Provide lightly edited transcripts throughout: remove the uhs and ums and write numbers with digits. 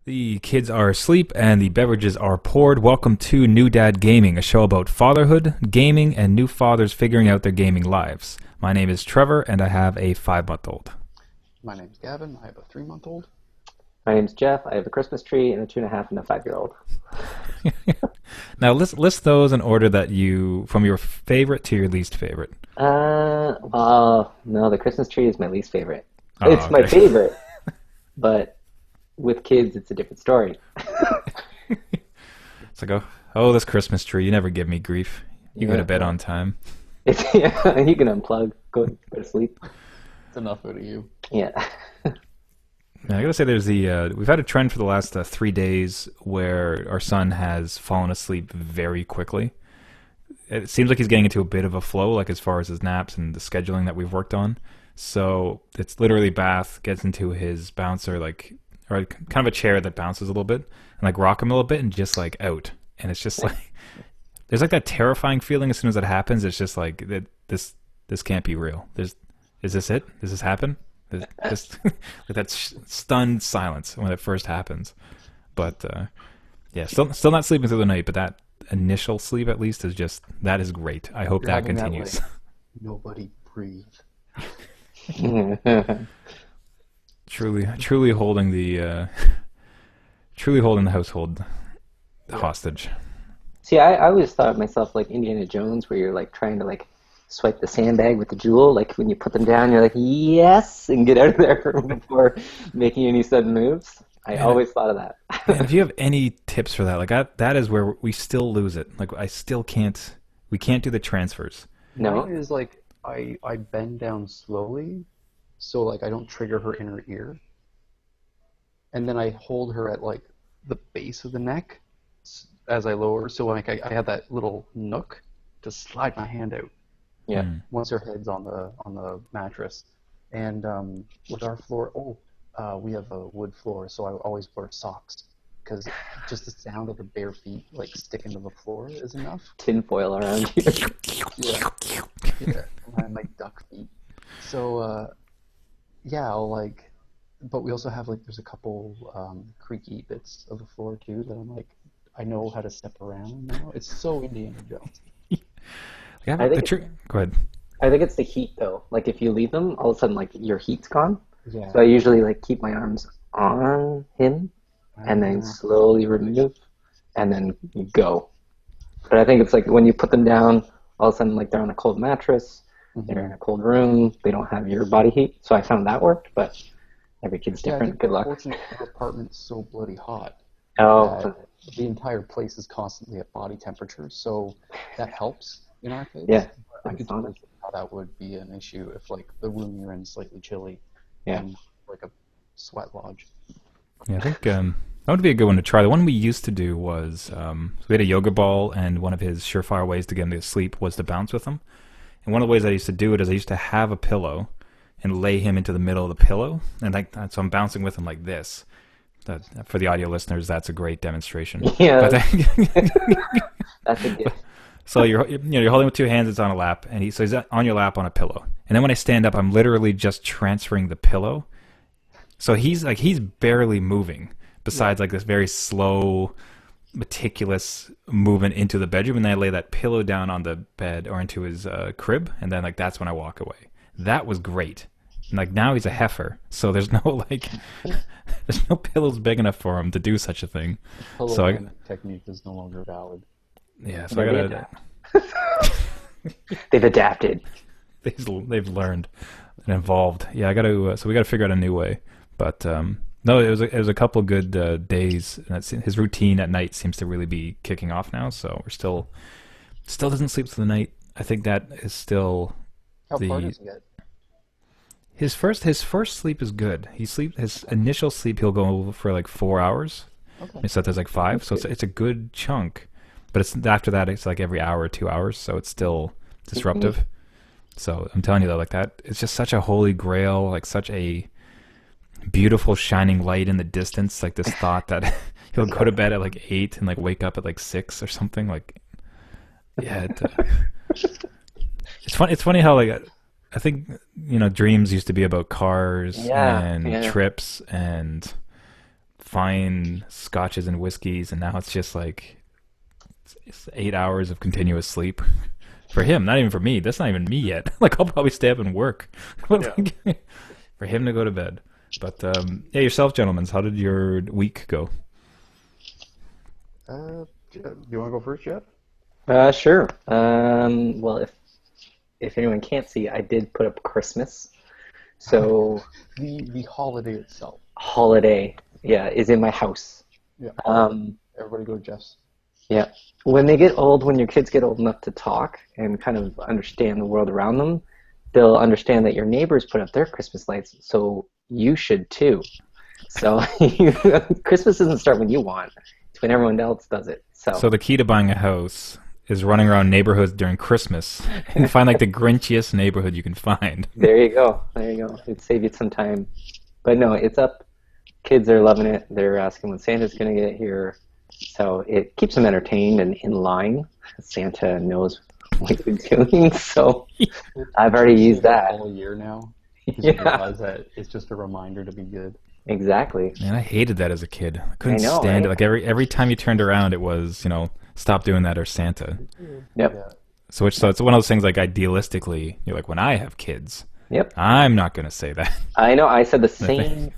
The kids are asleep and the beverages are poured. Welcome to New Dad Gaming, a show about fatherhood, gaming, and new fathers figuring out their gaming lives. My name is Trevor, and I have a 5-month-old. My name's Gavin. I have a 3-month-old. My name's Jeff. I have a Christmas tree and a 2.5 and a 5-year-old. Now, list those in order that from your favorite to your least favorite. Well, no, the Christmas tree is my least favorite. Oh, it's okay. my favorite, but with kids, it's a different story. It's like, oh, this Christmas tree, you never give me grief. You go to bed on time. Yeah, you can unplug, go to sleep. It's enough out of you. Yeah. I gotta say, we've had a trend for the last 3 days where our son has fallen asleep very quickly. It seems like he's getting into a bit of a flow, like as far as his naps and the scheduling that we've worked on. So it's literally bath, gets into his bouncer, or kind of a chair that bounces a little bit, and like rock him a little bit, and just like out. And it's just like there's like that terrifying feeling as soon as that happens. It's just like this can't be real. Is this it? Does this happen? Just like that stunned silence when it first happens. But yeah, still not sleeping through the night, but that initial sleep at least that is great. I hope that continues. That, like, nobody breathe. Truly holding the household hostage. See, I always thought of myself like Indiana Jones, where you're like trying to like swipe the sandbag with the jewel. Like when you put them down, you're like, yes, and get out of there before making any sudden moves. I always thought of that. And if you have any tips for that, like that is where we still lose it. Like we can't do the transfers. No, Mine is like I bend down slowly, so like I don't trigger her inner ear, and then I hold her at like the base of the neck as I lower. So like I have that little nook to slide my hand out. yeah. Once her head's on the mattress, and with our floor, we have a wood floor, so I always wear socks because just the sound of the bare feet like sticking to the floor is enough. Tinfoil around you. Yeah, my duck feet. So yeah, but we also have like there's a couple creaky bits of the floor too that I'm like I know how to step around now. It's so Indiana Jones. Go ahead. I think it's the heat though. Like if you leave them, all of a sudden like your heat's gone. Yeah. So I usually like keep my arms on him and then slowly remove and then go. But I think it's like when you put them down, all of a sudden like they're on a cold mattress, they're in a cold room, they don't have your body heat. So I found that worked, but every kid's different. Good luck. Fortunately, our apartment's so bloody hot. Oh, The entire place is constantly at body temperature, so that helps in our case. yeah. I could totally see how that would be an issue if like the room you're in is slightly chilly. Yeah. And like a sweat lodge. Yeah, I think that would be a good one to try. The one we used to do was we had a yoga ball, and one of his surefire ways to get him to sleep was to bounce with him. And one of the ways I used to do it is I used to have a pillow and lay him into the middle of the pillow, and so I'm bouncing with him like this. For the audio listeners, that's a great demonstration. Yeah. But That's a gift. so you're holding with two hands. It's on a lap, and he's on your lap on a pillow. And then when I stand up, I'm literally just transferring the pillow. So he's barely moving. Besides like this very slow, meticulous movement into the bedroom, and then I lay that pillow down on the bed or into his crib, and then like that's when I walk away. That was great. And like now he's a heifer, so there's no there's no pillows big enough for him to do such a thing. Pillow technique is no longer valid. Yeah, so I gotta. They've adapted. They've learned and evolved. Yeah, I gotta. So we gotta figure out a new way. But no, it was a couple good days. And his routine at night seems to really be kicking off now. So we're still doesn't sleep through the night. I think that is still How far does it get? his first sleep is good. His initial sleep he'll go for like 4 hours. Okay. And so there's like 5. So it's a good chunk. But it's after that it's like every hour or 2 hours. So it's still disruptive. So I'm telling you though, like that, it's just such a holy grail, like such a beautiful shining light in the distance. Like this thought that he'll go to bed at like 8 and like wake up at like 6 or something. Like, yeah, it's funny how like I think dreams used to be about cars and trips and fine scotches and whiskeys, and now it's just like it's 8 hours of continuous sleep for him. Not even for me. That's not even me yet. Like I'll probably stay up and work. Yeah. For him to go to bed. But yeah, yourself, gentlemen, how did your week go? Do you want to go first, Jeff? Sure. Well, if anyone can't see, I did put up Christmas. So The holiday itself. holiday, yeah, is in my house. Yeah. Everybody go to Jeff's. Yeah. When your kids get old enough to talk and kind of understand the world around them, they'll understand that your neighbors put up their Christmas lights, so you should too. So Christmas doesn't start when you want; it's when everyone else does it. So the key to buying a house is running around neighborhoods during Christmas and find like the grinchiest neighborhood you can find. There you go. It'd save you some time. But no, it's up. Kids are loving it. They're asking when Santa's going to get here. So it keeps them entertained and in line. Santa knows what you're doing. So I've already used that. All year now. Yeah. Realize that it's just a reminder to be good. Exactly. Man, I hated that as a kid. I couldn't I know, stand it. right? Like every time you turned around, it was, stop doing that or Santa. Yep. Yeah. So it's one of those things like idealistically, you're like, when I have kids, Yep. I'm not going to say that. I know. I said the same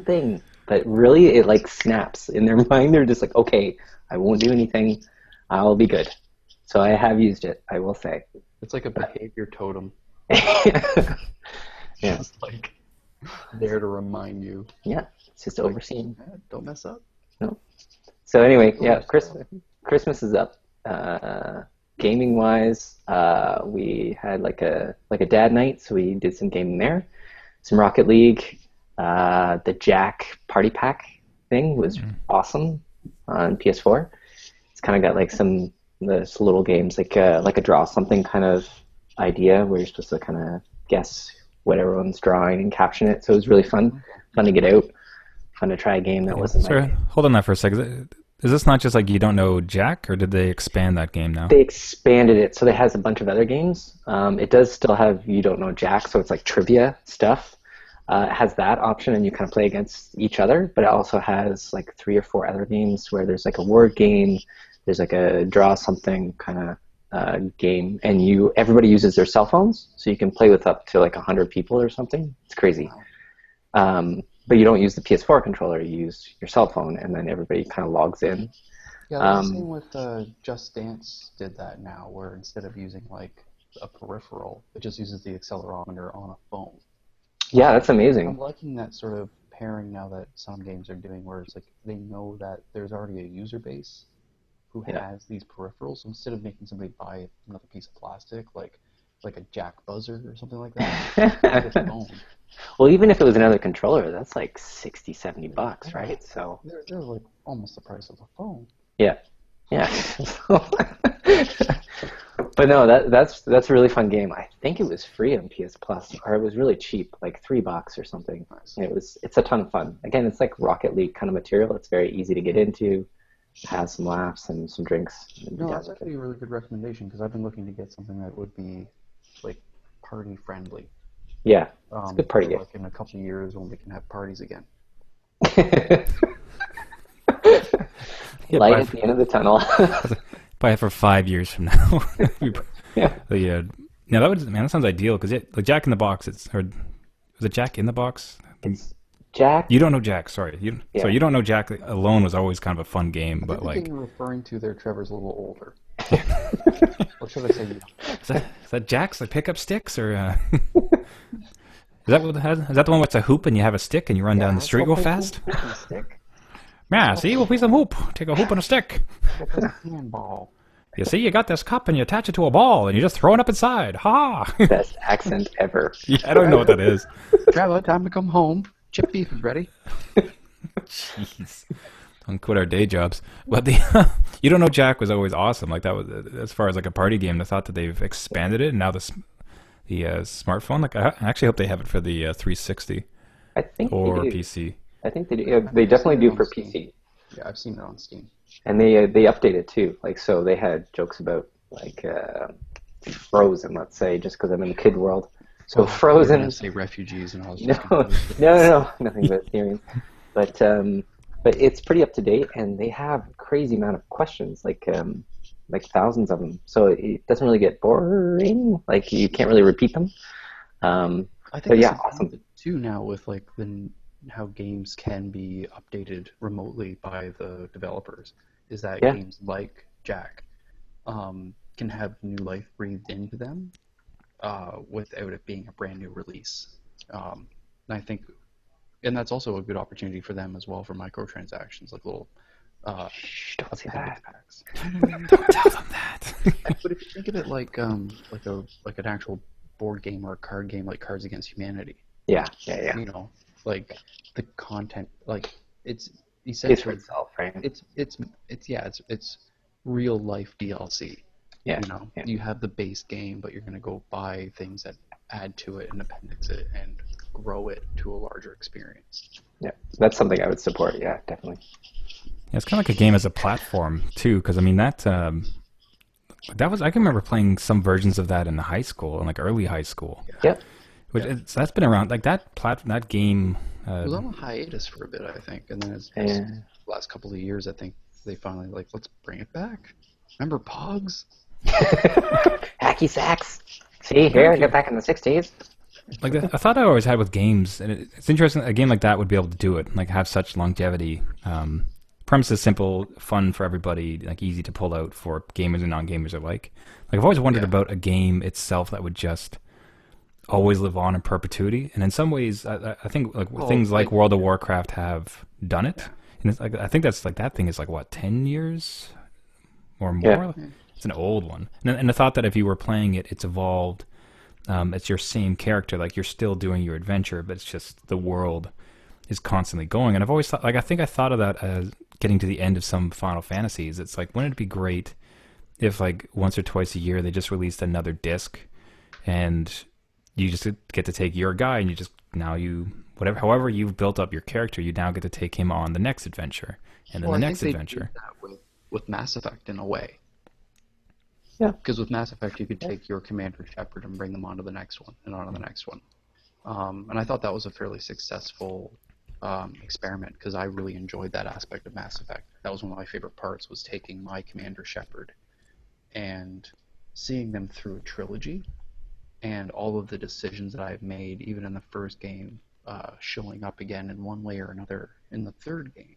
thing, but really, it like snaps in their mind. They're just like, okay, I won't do anything. I'll be good. So I have used it. I will say. It's like a behavior totem. Yeah. Just like there to remind you. Yeah. It's just overseen. Don't mess up. No. So anyway, yeah. Christmas is up. Gaming wise, we had like a dad night, so we did some gaming there. Some Rocket League. The Jack Party Pack thing was awesome on PS4. It's kind of got like some this little games like a draw something kind of idea where you're supposed to kind of guess what everyone's drawing and caption it. So it was really fun to get out, fun to try a game that wasn't. Sorry, hold on that for a second. Is this not just like you don't know Jack, or did they expand that game now? They expanded it, so it has a bunch of other games. It does still have you don't know Jack, so it's like trivia stuff. It has that option, and you kind of play against each other, but it also has like 3 or 4 other games where there's like a word game, there's like a draw something kind of game, and everybody uses their cell phones, so you can play with up to like 100 people or something. It's crazy. But you don't use the PS4 controller, you use your cell phone, and then everybody kind of logs in. Yeah, the same with Just Dance did that now, where instead of using like a peripheral, it just uses the accelerometer on a phone. Yeah, that's amazing. I'm liking that sort of pairing now that some games are doing, where it's like they know that there's already a user base who has these peripherals. So instead of making somebody buy another piece of plastic, like a jack buzzer or something like that, with a phone. Well, even if it was another controller, that's like $60-$70, right? So they're like almost the price of a phone. yeah. But no, that's a really fun game. I think it was free on PS Plus, or it was really cheap, like $3 or something. Nice. It's a ton of fun. Again, it's like Rocket League kind of material. It's very easy to get into, have some laughs and some drinks. And No, that's actually a really good recommendation, because I've been looking to get something that would be like party friendly. Yeah, it's a good party game. Like in a couple of years when we can have parties again. Light at the end of the tunnel. Buy it for 5 years from now. Yeah. Now that sounds ideal, because like Jack in the Box. Was it Jack in the Box? It's Jack. You don't know Jack. Sorry, Yeah. So you don't know Jack alone was always kind of a fun game, but I like think you're referring to there, Trevor's a little older. Or should I say is that Jack's like pickup sticks or? Is that the one with a hoop and you have a stick and you run down the street real fast? Yeah, see, we'll play some hoop. Take a hoop and a stick. handball? You see, you got this cup and you attach it to a ball and you just throw it up inside. Ha! Best accent ever. Yeah, I don't know what that is. Trevor, time to come home. Chip beef is ready. Jeez. Don't quit our day jobs. But you don't know Jack was always awesome. Like that was as far as like a party game. I thought that they've expanded it and now the smartphone. Like I actually hope they have it for the 360 I think or they do. PC. I think they do. Yeah, they definitely do for PC. Yeah, I've seen it on Steam. And they update it too. Like, so they had jokes about like Frozen, let's say, just because I'm in the kid world. So Frozen. Say refugees and all this. No, nothing but Syrians. But but it's pretty up to date, and they have a crazy amount of questions, like thousands of them. So it doesn't really get boring. Like you can't really repeat them. I think But that's yeah, the awesome. benefit too now with like how games can be updated remotely by the developers is that Yeah, games like Jack can have new life breathed into them without it being a brand new release. And I think, and that's also a good opportunity for them as well for microtransactions, like little uh, shh, don't say appendix that. packs. Don't tell them that. But if you think of it like an actual board game or a card game like Cards Against Humanity, Yeah, yeah, yeah. you know, like the content, like it's Pays for essentially itself, right? it's real life DLC. Yeah, You know, yeah, you have the base game, but you're gonna go buy things that add to it and appendix it and grow it to a larger experience. yeah. That's something I would support. Yeah, definitely. Yeah, it's kind of like a game as a platform too, because I mean that was I can remember playing some versions of that in high school, in like early high school, Yeah, Yeah, which yeah. that's been around like that game. It was on a hiatus for a bit, I think, and then as yeah. last couple of years, I think they finally like let's bring it back. Remember Pogs? Hacky sacks. See here, get back in the '60s. Like a thought I always had with games, and it's interesting. A game like that would be able to do it, like have such longevity. Premise is simple, fun for everybody, like easy to pull out for gamers and non-gamers alike. Like I've always wondered Yeah, about a game itself that would just always live on in perpetuity. And in some ways, I think like well, things like like World of Warcraft have done it. yeah, And it's like I think that's like that thing is like what 10 years or Yeah, more. yeah. It's an old one, and the thought that if you were playing it, it's evolved. It's your same character, like you're still doing your adventure, but it's just the world is constantly going. And I've always thought, like I think I thought of that as getting to the end of some Final Fantasies. It's like wouldn't it be great if like once or twice a year they just released another disc, and you just get to take your guy and you just now you whatever however you've built up your character, you now get to take him on the next adventure and then Well, the I think next they did adventure. that with Mass Effect in a way. yeah, Because with Mass Effect, you could take your Commander Shepard and bring them on to the next one and on to the next one. And I thought that was a fairly successful experiment because I really enjoyed that aspect of Mass Effect. That was one of my favorite parts was taking my Commander Shepard and seeing them through a trilogy and all of the decisions that I've made, even in the first game, showing up again in one way or another in the third game.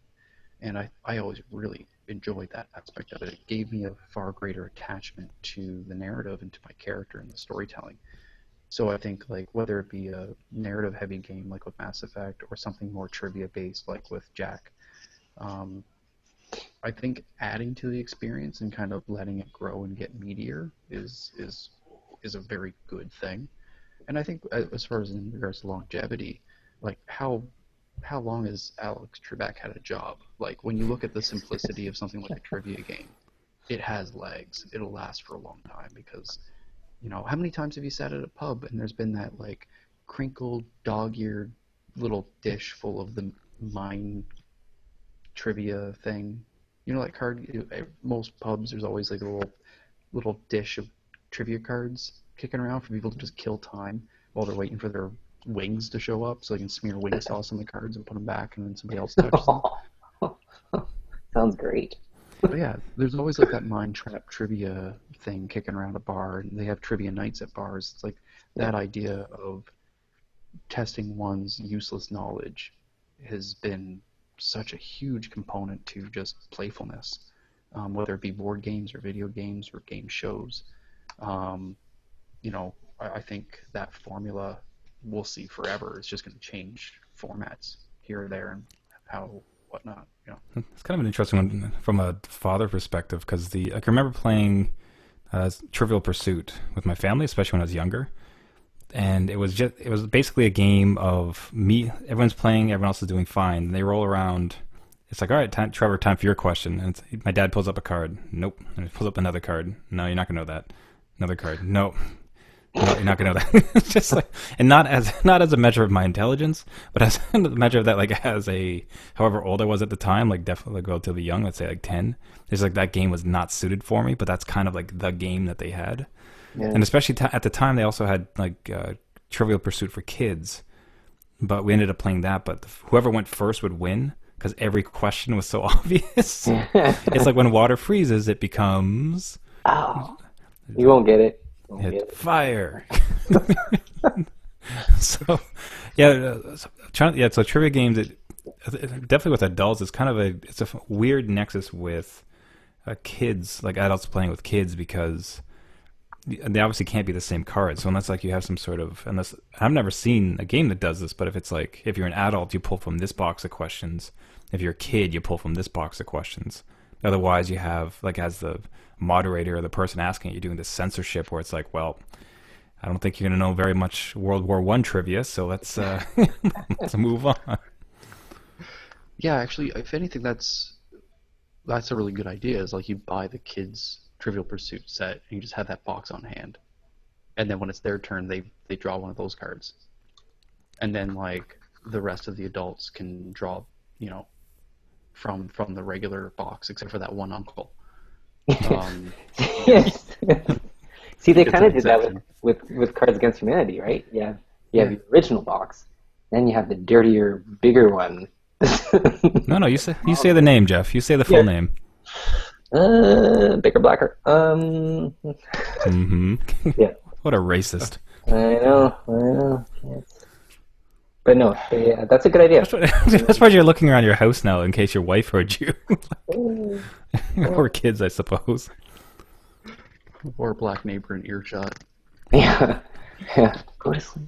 And I always really enjoyed that aspect of it. It gave me a far greater attachment to the narrative and to my character and the storytelling. So I think like whether it be a narrative heavy game like with Mass Effect or something more trivia based like with Jack, um, I think adding to the experience and kind of letting it grow and get meatier is a very good thing. And I think as far as in regards to longevity, like how long has Alex Trebek had a job? Like when you look at the simplicity of something like a trivia game, it has legs. It'll last for a long time because, you know, how many times have you sat at a pub and there's been that like crinkled dog-eared little dish full of the mine trivia thing? You know, like most pubs there's always like a little dish of trivia cards kicking around for people to just kill time while they're waiting for their wings to show up so they can smear wing sauce on the cards and put them back and then somebody else touches them. sounds great. But yeah, there's always like that mind trap trivia thing kicking around a bar, and they have trivia nights at bars. It's like Yeah, that idea of testing one's useless knowledge has been such a huge component to just playfulness, whether it be board games or video games or game shows. Um, you know, I think that formula we'll see forever. It's just going to change formats here or there and how whatnot. You know. It's kind of an interesting one from a father perspective because the I can remember playing Trivial Pursuit with my family, especially when I was younger. And it was basically a game of me. Everyone's playing, everyone else is doing fine. And they roll around. It's like, all right, Trevor, time for your question. And my dad pulls up a card. Nope. And he pulls up another card. No, you're not gonna know that. Another card. No. No, you're not gonna know that. It's just like, and not as a measure of my intelligence, but as a measure of that, like as a however old I was at the time, like definitely like relatively young, let's say like 10. It's like that game was not suited for me, but that's kind of like the game that they had, yeah, and especially at the time they also had like Trivial Pursuit for kids, but we ended up playing that. But whoever went first would win because every question was so obvious. It's like when water freezes, it becomes Oh, you won't get it. You won't get it. fire. So, yeah, so trivia games, definitely with adults, it's kind of it's a weird nexus with kids, like adults playing with kids, because they obviously can't be the same cards. So unless like you have some sort of, unless I've never seen a game that does this, but if it's like, if you're an adult, you pull from this box of questions. If you're a kid, you pull from this box of questions. Otherwise, you have, like, as the moderator or the person asking it, you're doing this censorship where it's like, well, I don't think you're going to know very much World War I trivia, so let's let's move on. Yeah, actually, if anything, that's a really good idea. Is like you buy the kids' Trivial Pursuit set, and you just have that box on hand, and then when it's their turn, they draw one of those cards, and then like the rest of the adults can draw, from the regular box, except for that one uncle. Yes. See, they It's kind an of did that exception. with Cards Against Humanity, right? Yeah. You have the original box, then you have the dirtier, bigger one. No, you say the name, Jeff. You say the full name. Bigger, blacker. Mm-hmm. Yeah. What a racist. I know. Yes. But no, that's a good idea. That's why you're looking around your house now in case your wife heard you. Or kids, I suppose. Or a black neighbor in earshot. Yeah. Go to sleep.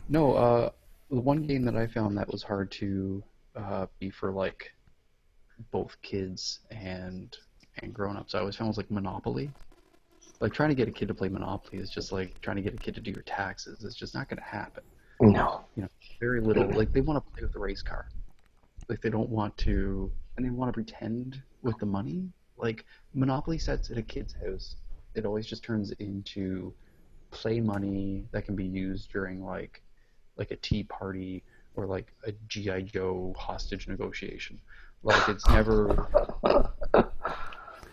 No, the one game that I found that was hard to be for like both kids and grown-ups, I always found was like Monopoly. Like trying to get a kid to play Monopoly is just like trying to get a kid to do your taxes. It's just not going to happen. No. Very little. Like they want to play with the race car. Like they don't want to, and they want to pretend with the money. Like Monopoly sets at a kid's house, it always just turns into play money that can be used during like a tea party or like a GI Joe hostage negotiation. Like it's never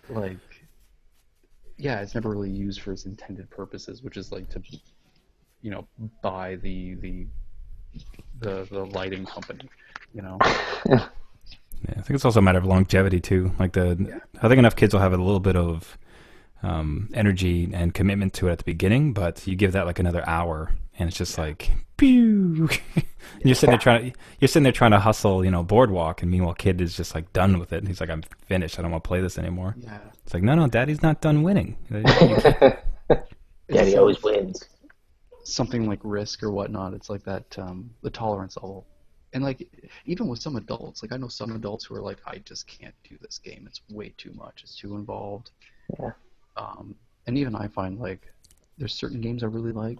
like, yeah, it's never really used for its intended purposes, which is like to buy the lighting company. Yeah, I think it's also a matter of longevity too. Like I think enough kids will have a little bit of energy and commitment to it at the beginning, but you give that like another hour, and it's just like, pew. And you're sitting there trying to hustle, boardwalk, and meanwhile, kid is just like done with it. And he's like, I'm finished. I don't want to play this anymore. Yeah. It's like, no, Daddy's not done winning. Daddy always wins. Something like Risk or whatnot, it's like that the tolerance level. And like even with some adults, like I know some adults who are like, I just can't do this game. It's way too much. It's too involved. Yeah. And even I find like there's certain games I really like,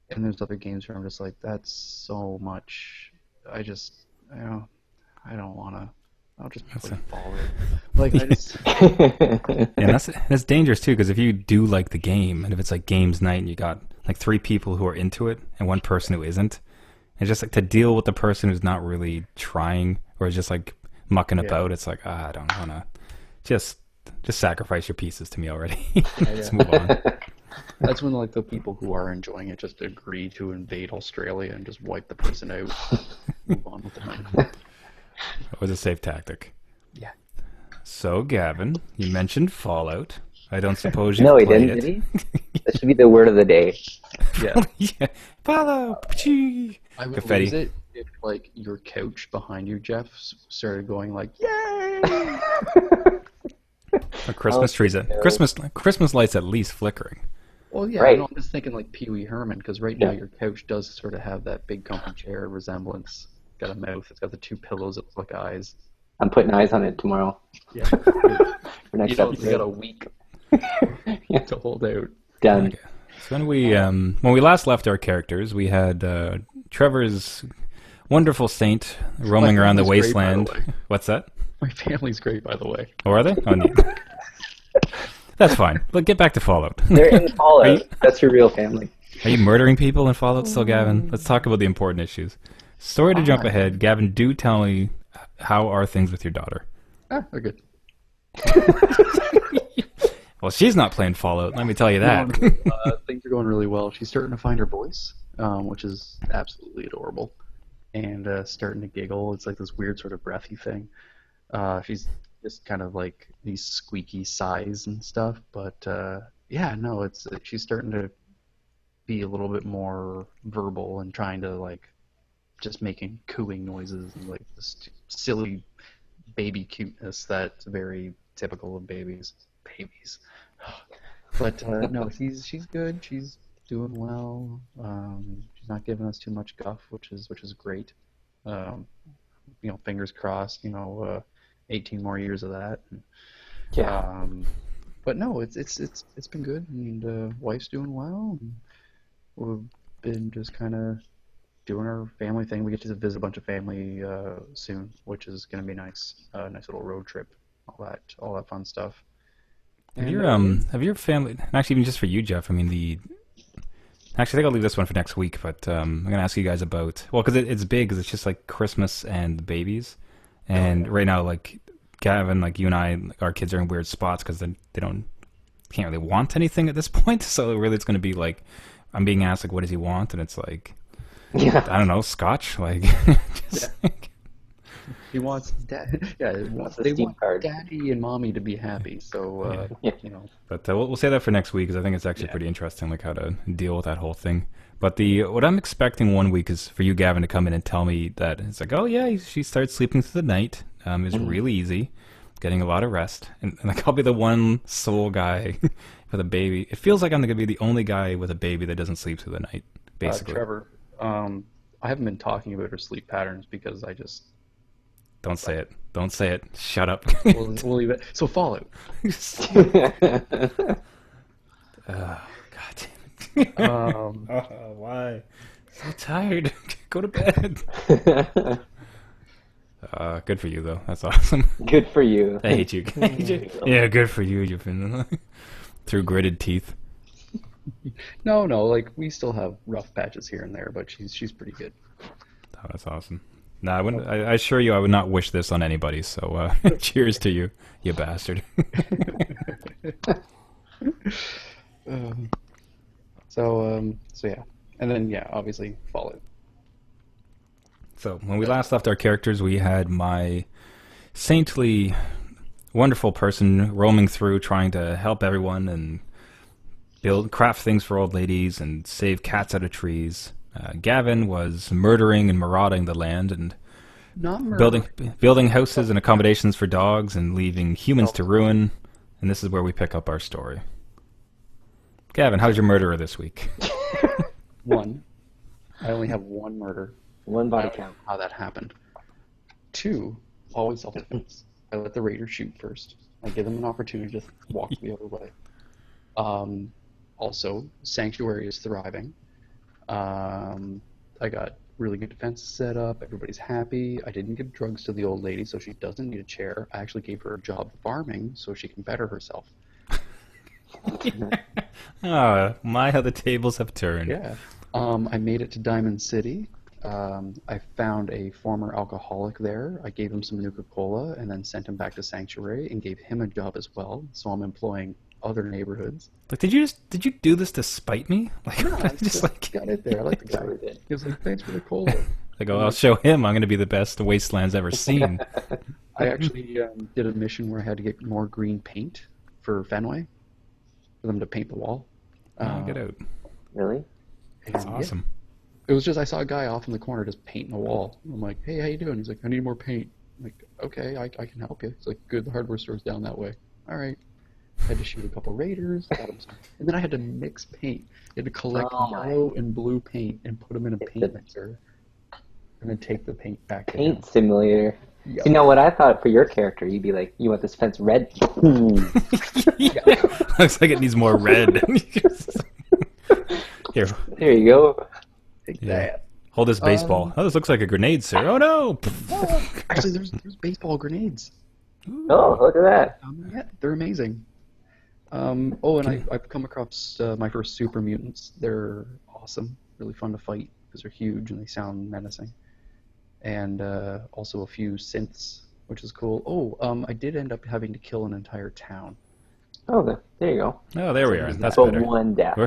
and there's other games where I'm just like, that's so much. I don't want to. I'll just play Fallout. Like I just. Yeah, that's dangerous too, because if you do like the game, and if it's like games night, and you got like 3 people who are into it and 1 person who isn't, and just like to deal with the person who's not really trying or is just like mucking about, it's like, I don't want to. Just sacrifice your pieces to me already. Let's move on. That's when like the people who are enjoying it just agree to invade Australia and just wipe the person out. Move on with the night. It was a safe tactic. Yeah. So, Gavin, you mentioned Fallout. I don't suppose you No, he played didn't, it. did he? That should be the word of the day. Yeah. Yeah. Fallout. I would Confetti. lose it if like your couch behind you, Jeff, started going like, yay! Christmas trees. Christmas lights at least flickering. Well, yeah, Right. no, I'm just thinking like Pee Wee Herman, because right now your couch does sort of have that big comfy chair resemblance. It's got a mouth. It's got the 2 pillows that look like eyes. I'm putting eyes on it tomorrow. Yeah. For next You got episode. a week to hold out. Done. Okay. So when we last left our characters, we had Trevor's wonderful saint roaming around the family's great, by the wasteland. way. What's that? My family's great, by the way. Oh, are they? Oh, neat. That's fine. But get back to Fallout. They're in Fallout. That's your real family. Are you murdering people in Fallout still, Gavin? Let's talk about the important issues. Sorry to jump ahead. Gavin, do tell me, how are things with your daughter? They're good. Well, she's not playing Fallout, let me tell you that. Things are going really well. She's starting to find her voice, which is absolutely adorable. and starting to giggle. It's like this weird sort of breathy thing. She's just kind of like these squeaky sighs and stuff, but yeah, no, it's she's starting to be a little bit more verbal and trying to like just making cooing noises and like this silly baby cuteness that's very typical of babies. Babies. But no, she's good. She's doing well. She's not giving us too much guff, which is great. Um, fingers crossed. 18 more years of that. Yeah. But no, it's been good, and wife's doing well. And we've been just kind of doing our family thing. We get to visit a bunch of family soon, which is going to be nice. Nice little road trip, all that fun stuff. Have your family, and actually even just for you, Jeff, I mean actually I think I'll leave this one for next week, but I'm going to ask you guys about, well, because it's big, because it's just like Christmas and babies, and right now, like, Gavin, like you and I, our kids are in weird spots because they can't really want anything at this point, so really it's going to be like, I'm being asked, like, what does he want, and it's like, Yeah. I don't know, scotch, like, just, He wants they Steam want card. daddy and mommy to be happy. So Yeah. But we'll say that for next week because I think it's actually pretty interesting, like how to deal with that whole thing. But what I'm expecting one week is for you, Gavin, to come in and tell me that it's like, oh yeah, she started sleeping through the night. It's really easy, getting a lot of rest, and like I'll be the one sole guy with a baby. It feels like I'm gonna be the only guy with a baby that doesn't sleep through the night, basically. Trevor, I haven't been talking about her sleep patterns because I just Don't say it. Don't say it. Shut up. we'll leave it. So Fallout. God damn it. Why? So tired. Go to bed. Good for you, though. That's awesome. Good for you. I hate you. Yeah, good for you. You've been through gritted teeth. No, like we still have rough patches here and there, but she's pretty good. Oh, that's awesome. No, I wouldn't. I assure you, I would not wish this on anybody. So, cheers to you, you bastard. So yeah, and then obviously Fallout. So when we last left our characters, we had my saintly, wonderful person roaming through, trying to help everyone and craft things for old ladies and save cats out of trees. Gavin was murdering and marauding the land and Not murder. building houses and accommodations for dogs and leaving humans to ruin. And this is where we pick up our story. Gavin, how's your murderer this week? One. I only have one murder. One body I don't count. know how that happened. Two, always self-defense. I let the raider shoot first. I give them an opportunity to walk the other way. Also, Sanctuary is thriving. I got really good defenses set up. Everybody's happy. I didn't give drugs to the old lady, so she doesn't need a chair. I actually gave her a job farming so she can better herself. Oh, my, how the tables have turned. Yeah. I made it to Diamond City. I found a former alcoholic there. I gave him some Nuka-Cola and then sent him back to Sanctuary and gave him a job as well. So I'm employing other neighborhoods. Like, did you do this to spite me? Like, No, I just like, got it there. I like the guy. He was like, thanks for the cola. like, oh, I'll show him I'm going to be the best the Wasteland's ever seen. I actually did a mission where I had to get more green paint for Fenway, for them to paint the wall. Oh, get out. Really? That's And, awesome. it was just, I saw a guy off in the corner just painting a wall. I'm like, hey, how you doing? He's like, I need more paint. I'm like, okay, I can help you. He's like, good, the hardware store's down that way. All right. Had to shoot a couple raiders, got him some, and then I had to mix paint. I had to collect yellow and blue paint and put them in a paint mixer, and then take the paint back to him. Paint simulator. Yeah. You know what I thought for your character? You'd be like, you want this fence red? Looks like it needs more red. Here, There you go. Take yeah. that. Hold this baseball. Oh, this looks like a grenade, sir. Oh no! Actually, there's baseball grenades. Oh, look at that. Yeah, they're amazing. And I've come across my first super mutants. They're awesome, really fun to fight because they're huge and they sound menacing. And also a few synths, which is cool. I did end up having to kill an entire town. Oh, there you go. Oh, there we are. That's But better. one death.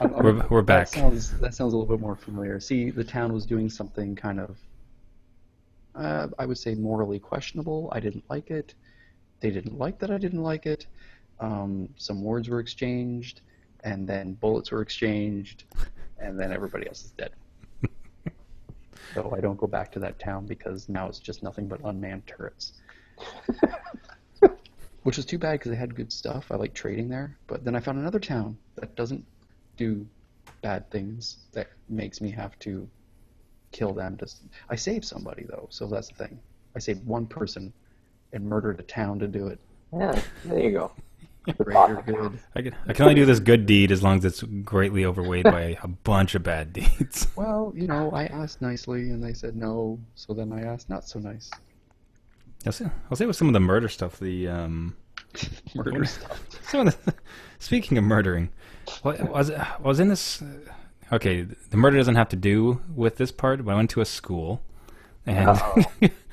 We're back. That sounds a little bit more familiar. See, the town was doing something kind of I would say morally questionable. I didn't like it. They didn't like that I didn't like it. Some words were exchanged, and then bullets were exchanged, and then everybody else is dead. So I don't go back to that town because now it's just nothing but unmanned turrets. Which was too bad because they had good stuff. I like trading there. But then I found another town that doesn't do bad things that makes me have to kill them. I saved somebody, though, so that's the thing. I saved one person and murdered a town to do it. Yeah, there you go. Greater good. I can only do this good deed as long as it's greatly overweighed by a bunch of bad deeds. Well, I asked nicely and they said no, so then I asked not so nice. I'll say with some of the murder stuff, Murder stuff. Speaking of murdering, was in this. Okay, the murder doesn't have to do with this part, but I went to a school, and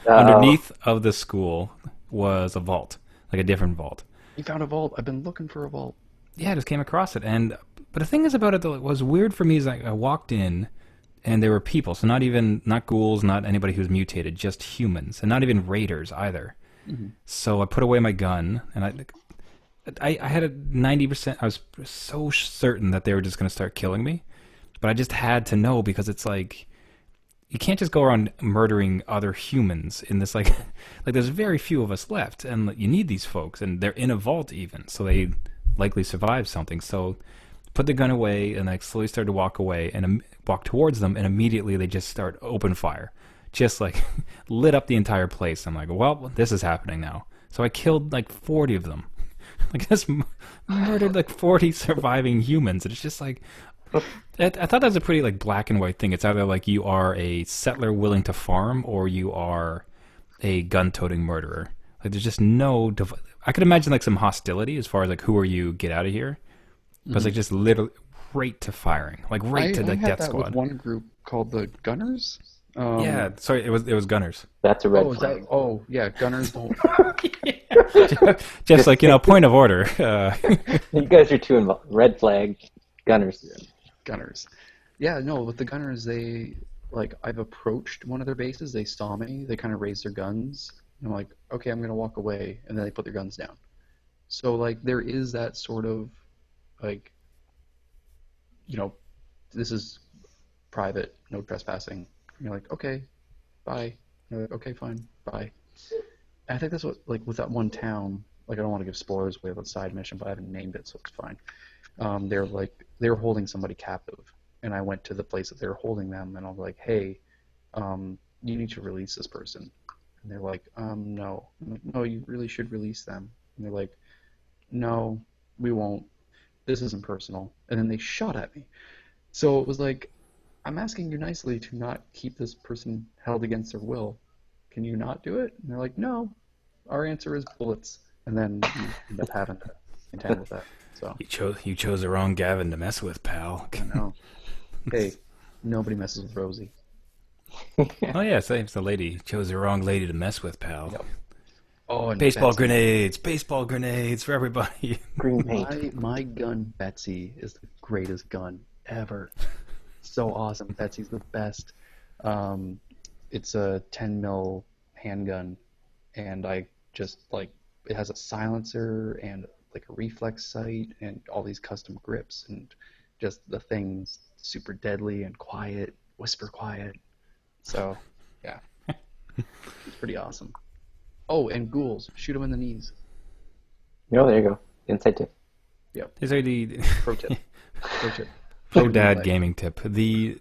underneath of the school was a vault, like a different vault. You found a vault. I've been looking for a vault. Yeah, I just came across it, but the thing is about it that was weird for me is I walked in, and there were people, so not ghouls, not anybody who's mutated, just humans, and not even raiders either. Mm-hmm. So I put away my gun, and I had a 90%. I was so certain that they were just going to start killing me, but I just had to know because it's like you can't just go around murdering other humans in this like there's very few of us left, and you need these folks, and they're in a vault even, so they likely survived something. So put the gun away, and I slowly started to walk away and walk towards them, and immediately they just start open fire, just like lit up the entire place. I'm like, well, this is happening now. So I killed like 40 of them. Like just murdered like 40 surviving humans, and it's just like I thought that was a pretty like black and white thing. It's either like you are a settler willing to farm, or you are a gun-toting murderer. Like there's just no. I could imagine like some hostility as far as like who are you, get out of here. But it's like just literally right to firing, like right to the death that squad. With one group called the Gunners. Yeah, sorry, it was Gunners. That's a red flag. Yeah, Gunners don't. Just like point of order. You guys are too involved. Red flag, Gunners. Gunners. Yeah, no, with the Gunners, I've approached one of their bases. They saw me. They kind of raised their guns. And I'm like, okay, I'm gonna walk away, and then they put their guns down. So like there is that sort of like, this is private, no trespassing. And you're like, okay, bye. And you're like, okay, fine, bye. And I think that's what, like, with that one town, like, I don't want to give spoilers away about the side mission, but I haven't named it, so it's fine. They were holding somebody captive, and I went to the place that they were holding them, and I was like, hey, you need to release this person. And they're like, no. I'm like, no, you really should release them. And they're like, no, we won't. This isn't personal. And then they shot at me. So it was like, I'm asking you nicely to not keep this person held against their will. Can you not do it? And they're like, no, our answer is bullets. And then you end up having to contend with that. So you chose the wrong Gavin to mess with, pal. I know. Hey, nobody messes with Rosie. Oh yeah, it's the lady. You chose the wrong lady to mess with, pal. Yep. Oh, and baseball grenades for everybody. Green paint. My gun, Betsy, is the greatest gun ever. So awesome. Betsy's the best. It's a 10 mil handgun, and I just it has a silencer and like a reflex sight and all these custom grips, and just the thing's super deadly and quiet, whisper quiet. So yeah, it's pretty awesome. Oh, and ghouls, shoot them in the knees. Oh, there you go. Inside tip. Yep. These are the Pro tip. Pro tip. pro dad gaming tip. To be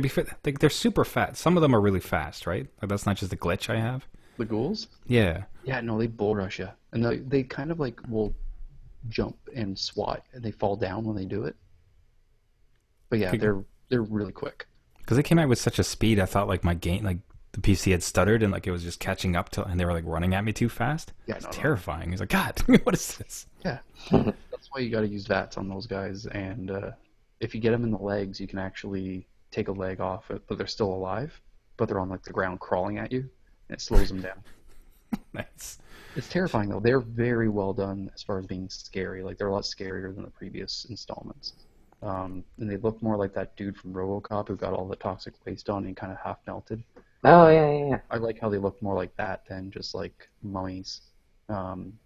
fair, like they're super fast. Some of them are really fast, right? Like that's not just a glitch I have. The ghouls? Yeah. Yeah, no, they bull rush you, and they kind of like will jump and swat, and they fall down when they do it. But yeah, they're really quick. Because they came out with such a speed, I thought like my game, like the PC had stuttered and like it was just catching up to, and they were like running at me too fast. Yeah, it's terrifying. He's like, God, what is this? Yeah, that's why you got to use VATS on those guys, and if you get them in the legs, you can actually take a leg off, but they're still alive, but they're on like the ground crawling at you, and it slows them down. Nice. It's terrifying though. They're very well done as far as being scary. Like they're a lot scarier than the previous installments. And they look more like that dude from RoboCop who got all the toxic waste on and kind of half melted. Oh yeah, yeah, yeah. I like how they look more like that than just like mummies.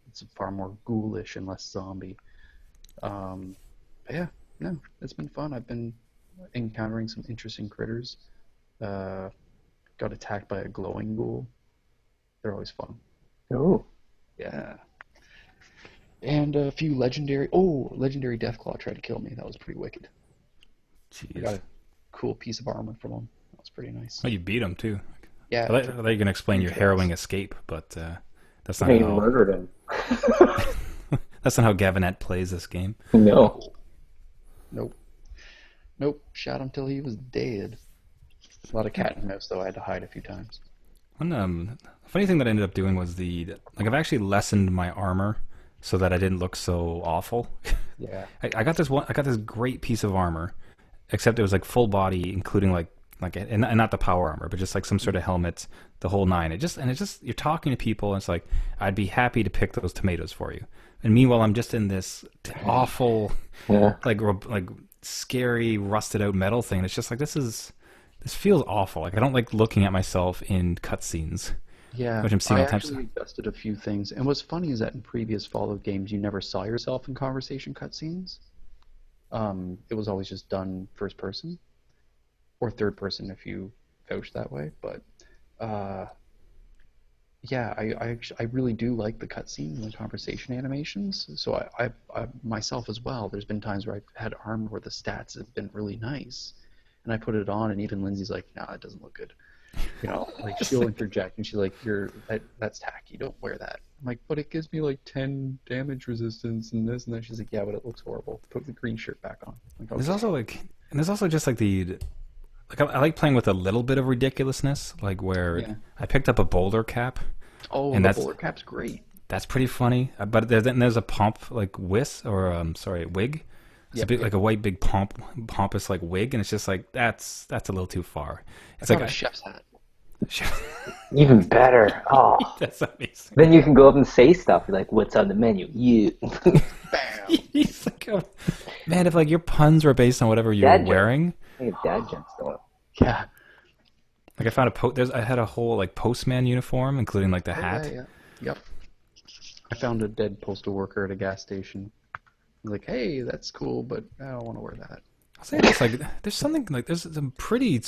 It's far more ghoulish and less zombie. Um, but yeah, no, it's been fun. I've been encountering some interesting critters. Uh, got attacked by a glowing ghoul. They're always fun. Oh, Yeah. And a few legendary Deathclaw tried to kill me. That was pretty wicked. I got Jeez. a cool piece of armor from him. That was pretty nice. Oh, you beat him too. Yeah, I thought you were gonna explain three your harrowing kills. escape, but that's not yeah, you how murdered him. that's not how Gavinette plays this game. No. Nope. Nope. Shot him till he was dead. A lot of cat and mouse though. I had to hide a few times. One funny thing that I ended up doing was I've actually lessened my armor so that I didn't look so awful. Yeah. I got this great piece of armor, except it was like full body, including and not the power armor, but just like some sort of helmet, the whole nine. It's just you're talking to people, and it's like I'd be happy to pick those tomatoes for you, and meanwhile I'm just in this awful, Yeah. like scary rusted out metal thing. It's just like this feels awful. Like I don't like looking at myself in cutscenes, Yeah, which I'm seeing I all the time. actually adjusted a few things. And what's funny is that in previous Fallout games, you never saw yourself in conversation cutscenes. It was always just done first person or third person if you vouch that way. But uh, yeah, I really do like the cutscene and the conversation animations. So I myself as well. There's been times where I've had armor where the stats have been really nice, and I put it on, and even Lindsay's like, "Nah, it doesn't look good." Like she'll interject and she's like, that's tacky, don't wear that. I'm like, but it gives me like 10 damage resistance and this and that. She's like, yeah, but it looks horrible. Put the green shirt back on. I'm like, There's okay. also and there's also just I like playing with a little bit of ridiculousness, like where Yeah. I picked up a boulder cap, Oh, and the bowler cap's great. that's pretty funny. But there's a pomp like wig. It's a Yep, bit yep. like a white big pompous like wig, and it's just like that's a little too far. I It's like found a chef's hat. Even better. Oh. that's amazing. Then you can go up and say stuff like, "What's on the menu?" You. Bam! He's like, oh, man, if like your puns were based on whatever you were Dad jokes. wearing, I think dad jokes though. Yeah. like I found I had a whole like postman uniform, including like the Oh, yeah, hat. yeah. Yep. I found a dead postal worker at a gas station. I was like, hey, that's cool, but I don't want to wear that. I'll say this: like, there's some pretty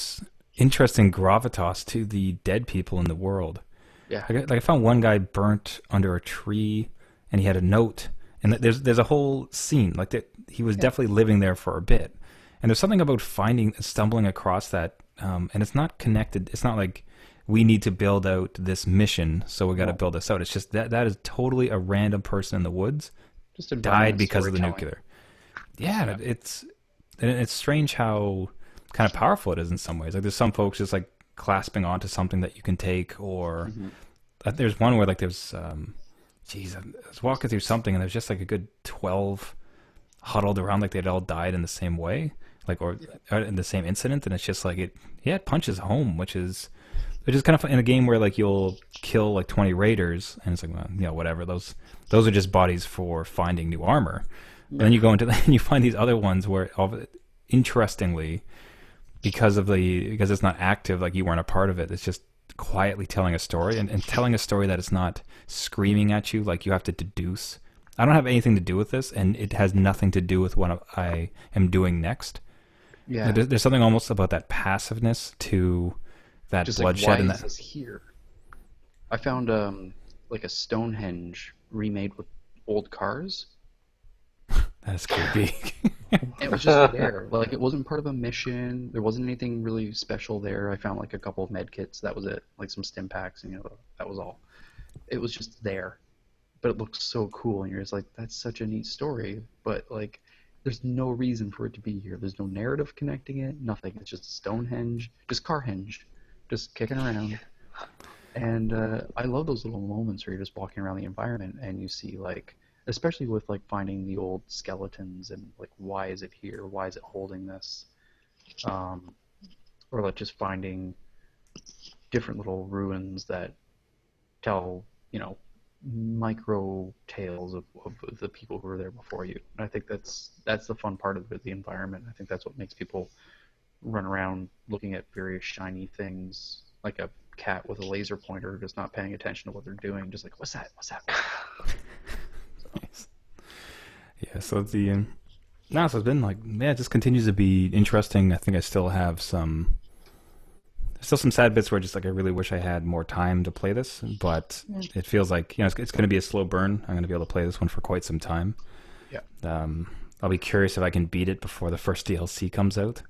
interesting gravitas to the dead people in the world. Yeah. I found one guy burnt under a tree, and he had a note, and there's a whole scene like that. He was Yeah. definitely living there for a bit, and there's something about stumbling across that, and it's not connected. It's not like we need to build out this mission, so we got to No. build this out. It's just that is totally a random person in the woods Just died environment because of the storytelling. nuclear. Yeah, it's strange how kind of powerful it is in some ways. Like there's some folks just like clasping onto something that you can take, or Hmm. there's one where like there's geez, I was walking through something and there's just like a good 12 huddled around like they'd all died in the same way, like or in the same incident, and it's just like it punches home, which is kind of fun in a game where like you'll kill like 20 raiders and it's like, well, whatever, those are just bodies for finding new armor. And then you go into and you find these other ones where interestingly, because it's not active, like you weren't a part of it, it's just quietly telling a story, and telling a story that it's not screaming at you like you have to deduce. I don't have anything to do with this, and it has nothing to do with what I am doing next. Yeah. There's something almost about that passiveness to that Just like, why bloodshed and is that. this here? I found like a Stonehenge remade with old cars. That is creepy. It was just there. Like it wasn't part of a mission. There wasn't anything really special there. I found like a couple of med kits. That was it. Like some stim packs, and that was all. It was just there. But it looked so cool, and you're just like, that's such a neat story. But like, there's no reason for it to be here. There's no narrative connecting it. Nothing. It's just Stonehenge, just Carhenge, just kicking around. And I love those little moments where you're just walking around the environment and you see like, especially with like finding the old skeletons and like why is it here? Why is it holding this? Um, or like just finding different little ruins that tell micro tales of the people who were there before you. And I think that's the fun part of it, the environment. I think that's what makes people run around looking at various shiny things like a cat with a laser pointer, just not paying attention to what they're doing, just like, what's that? What's that? So, Nice. Yeah. So the no, so it's been like yeah, it just continues to be interesting. I think I still have some still some sad bits where just like I really wish I had more time to play this, but yeah. it feels like it's going to be a slow burn. I'm going to be able to play this one for quite some time. Yeah. I'll be curious if I can beat it before the first DLC comes out.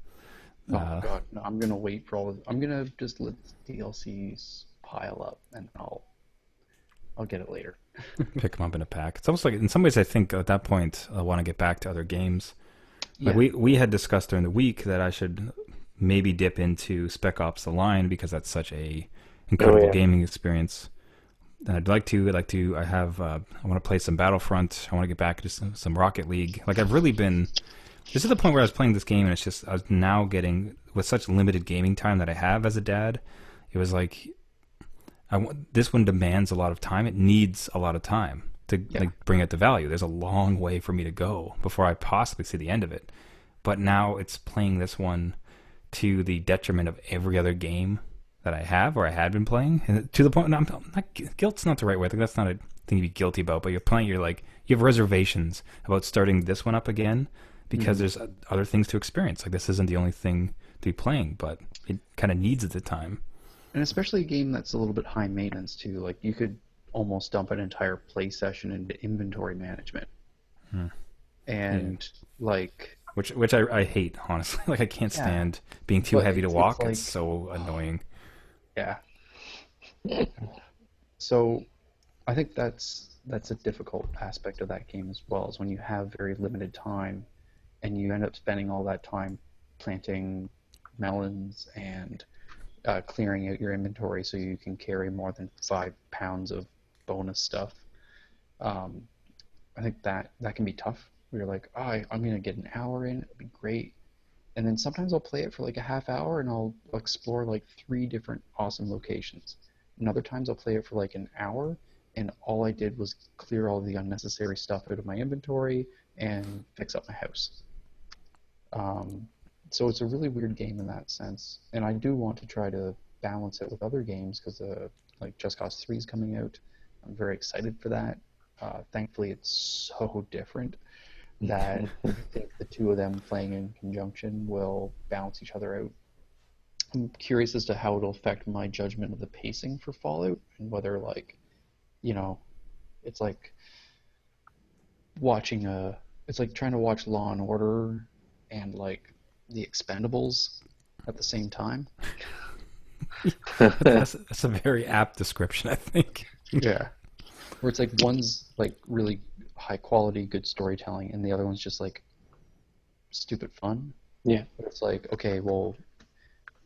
Oh Uh, God, no! I'm gonna wait for all. I'm gonna just let DLCs pile up, and I'll get it later. Pick them up in a pack. It's almost like in some ways I think at that point I want to get back to other games. Like Yeah. we had discussed during the week that I should maybe dip into Spec Ops: The Line because that's such a Oh incredible yeah. gaming experience. And I'd like to. I'd like to. I have. I want to play some Battlefront. I want to get back to some Rocket League. Like I've really been. This is the point where I was playing this game, and it's just I was now getting with such limited gaming time that I have as a dad. It was like this one demands a lot of time. It needs a lot of time to Yeah. like bring it to value. There's a long way for me to go before I possibly see the end of it. But now it's playing this one to the detriment of every other game that I have or I had been playing, and to the point. I'm not guilt's not the right word. I think that's not a thing to be guilty about. But you're playing. You're like you have reservations about starting this one up again because Hmm. there's other things to experience. Like this isn't the only thing to be playing, but it kind of needs at the time. And especially a game that's a little bit high maintenance too. Like you could almost dump an entire play session into inventory management, Hmm. Yeah. and like Which I hate honestly. Like I can't yeah, stand being too but heavy to it's walk. It's like so annoying. yeah. So I think that's a difficult aspect of that game as well, is when you have very limited time and you end up spending all that time planting melons and clearing out your inventory so you can carry more than 5 pounds of bonus stuff. Um, I think that can be tough. Where you're like, oh, I'm gonna get an hour in, it'll be great. And then sometimes I'll play it for like a half hour and I'll explore like three different awesome locations. And other times I'll play it for like an hour and all I did was clear all the unnecessary stuff out of my inventory and fix up my house. Um, so it's a really weird game in that sense. And I do want to try to balance it with other games because like Just Cause 3 is coming out. I'm very excited for that. Thankfully, it's so different that I think the two of them playing in conjunction will balance each other out. I'm curious as to how it'll affect my judgment of the pacing for Fallout and whether like, you know, it's like watching a it's like trying to watch Law and Order and like The Expendables at the same time. That's a very apt description, I think. Yeah. Where it's like one's like really high quality, good storytelling, and the other one's just like stupid fun. Yeah. But it's like, okay, well,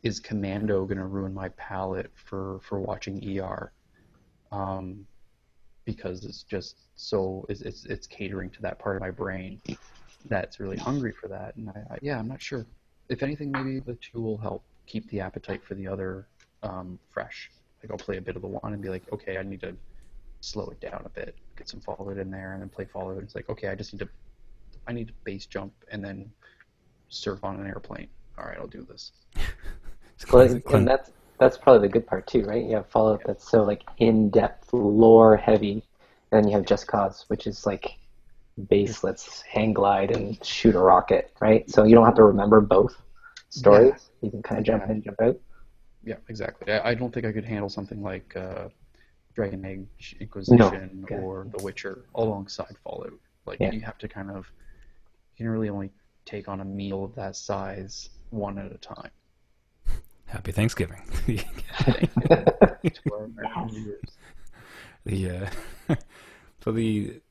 is Commando gonna ruin my palate for watching ER? Um, because it's just so it's catering to that part of my brain that's really hungry for that. And yeah, I'm not sure. If anything, maybe the two will help keep the appetite for the other fresh. Like I'll play a bit of the one and be like, okay, I need to slow it down a bit, get some Fallout in there, and then play Fallout. It's like, okay, I need to base jump and then surf on an airplane. All right, I'll do this. It's Well, cleanse, and cleanse. that's probably the good part too, right? You have Fallout Yeah, that's so like in-depth, lore heavy, and then you have Just Cause, which is like base, let's hang glide and shoot a rocket, right? So you don't have to remember both stories. yeah, You can kind of jump yeah, in, jump out. yeah, exactly. I don't think I could handle something like Dragon Age No. Inquisition Okay. or The Witcher alongside Fallout. Like Yeah. you have to you can really only take on a meal of that size one at a time. Happy Thanksgiving. Thanksgiving to our American viewers. the so the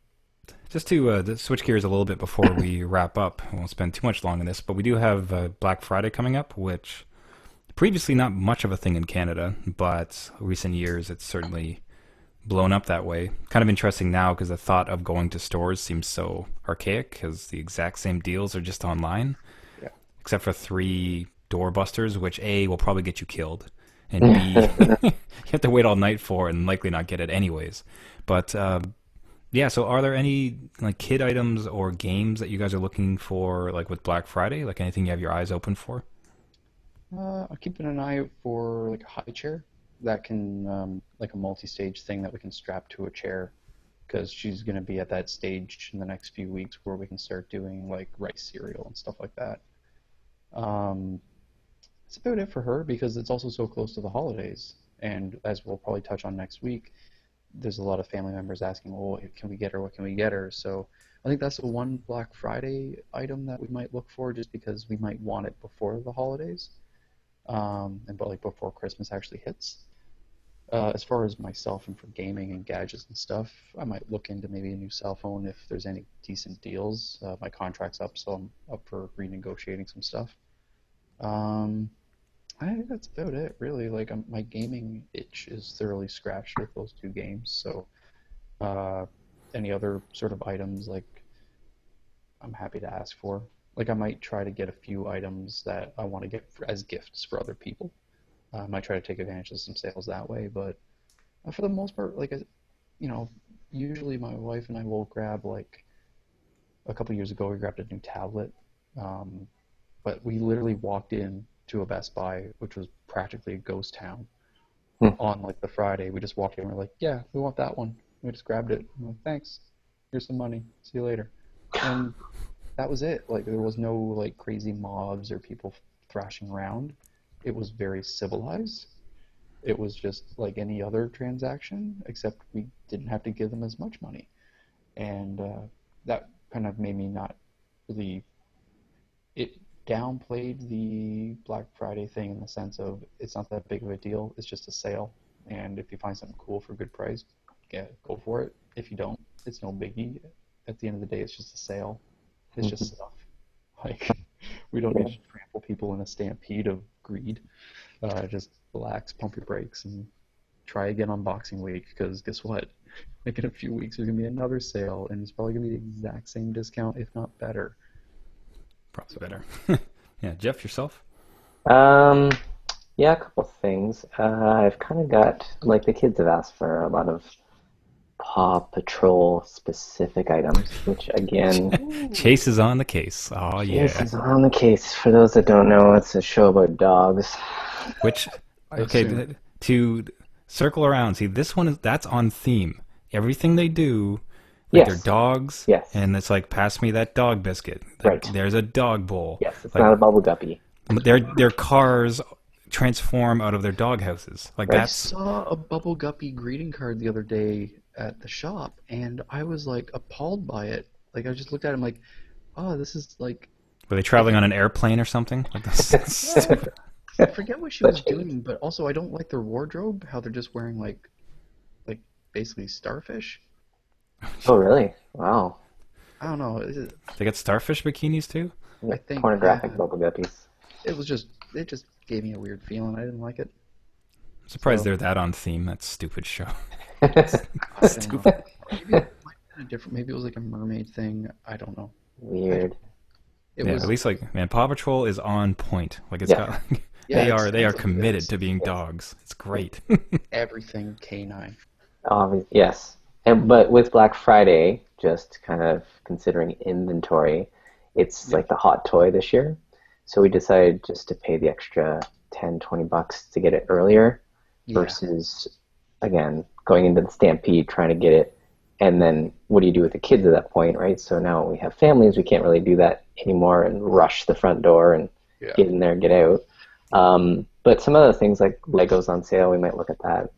just to switch gears a little bit before we wrap up, I won't spend too much long on this, but we do have Black Friday coming up, which previously not much of a thing in Canada, but recent years it's certainly blown up that way. Kind of interesting now because the thought of going to stores seems so archaic because the exact same deals are just online, Yeah. except for three doorbusters, which A, will probably get you killed, and B, you have to wait all night for and likely not get it anyways. But yeah, so are there any like kid items or games that you guys are looking for like with Black Friday? Like anything you have your eyes open for? I'm keeping an eye out for like a high chair that can like a multi-stage thing that we can strap to a chair because she's going to be at that stage in the next few weeks where we can start doing like rice cereal and stuff like that. Um, that's about it for her because it's also so close to the holidays. And as we'll probably touch on next week, there's a lot of family members asking, well, what can we get her? What can we get her? So I think that's the one Black Friday item that we might look for just because we might want it before the holidays, and but like before Christmas actually hits. As far as myself and for gaming and gadgets and stuff, I might look into maybe a new cell phone if there's any decent deals. My contract's up, so I'm up for renegotiating some stuff. Um, I think that's about it, really. Like my gaming itch is thoroughly scratched with those two games. So uh, any other sort of items, like I'm happy to ask for. Like I might try to get a few items that I want to get as gifts for other people. I might try to take advantage of some sales that way, but for the most part, like you know, usually my wife and I will grab like a couple years ago we grabbed a new tablet, um, but we literally walked in to a Best Buy, which was practically a ghost town, Hmm. on like the Friday. We just walked in and we're like, yeah, we want that one. We just grabbed it. I'm like, thanks. Here's some money. See you later. And that was it. Like there was no like crazy mobs or people thrashing around. It was very civilized. It was just like any other transaction, except we didn't have to give them as much money. And that kind of made me not really. It downplayed the Black Friday thing in the sense of it's not that big of a deal. It's just a sale, and if you find something cool for a good price, go for it. If you don't, it's no biggie. At the end of the day, it's just a sale. It's just stuff. Like we don't need Yeah. to trample people in a stampede of greed. Just relax, pump your brakes, and try again on Boxing Week. Because guess what? Like in a few weeks, there's gonna be another sale, and it's probably gonna be the exact same discount, if not better. Probably So better. Yeah, Jeff, yourself? Um, yeah, a couple things. I've kind of got, like, the kids have asked for a lot of Paw Patrol specific items, which again, ooh, Chase is on the case. Oh this yeah. is on the case. For those that don't know, it's a show about dogs. Which, I okay, assume. to circle around. See, this one is that's on theme. Everything they do, like they're Yes, dogs, yes, and it's like pass me that dog biscuit. Like right. there's a dog bowl. Yes, it's Like not a bubble guppy, their cars transform out of their dog houses. Like I right? that's saw a Bubble Guppy greeting card the other day at the shop, and I was like appalled by it. Like I just looked at him like, oh, this is were they like traveling on an airplane or something? Like that's yeah, stupid. I forget what she was Such doing, but also I don't like their wardrobe, how they're just wearing like basically starfish. Oh, really? Wow. I don't know. They got starfish bikinis too. Yeah, I think pornographic bubble guppies. it was just it just gave me a weird feeling. I didn't like it. I'm surprised So they're that on theme. That stupid show. I don't know. Stupid. Maybe it might have been a different. Maybe it was like a mermaid thing. I don't know. I Weird. it Yeah, at was least like man, Paw Patrol is on point. Like it's Yeah. got yeah. It they are sounds like it committed is. to being dogs. It's great. Everything canine. Yes. But with Black Friday, just kind of considering inventory, it's Yeah. like the hot toy this year. So we decided just to pay the extra 10, 20 bucks to get it earlier Yeah. versus, again, going into the stampede, trying to get it. And then what do you do with the kids at that point, right? So now we have families, we can't really do that anymore and rush the front door and Yeah. get in there, get out. But some other things like Legos on sale, we might look at that.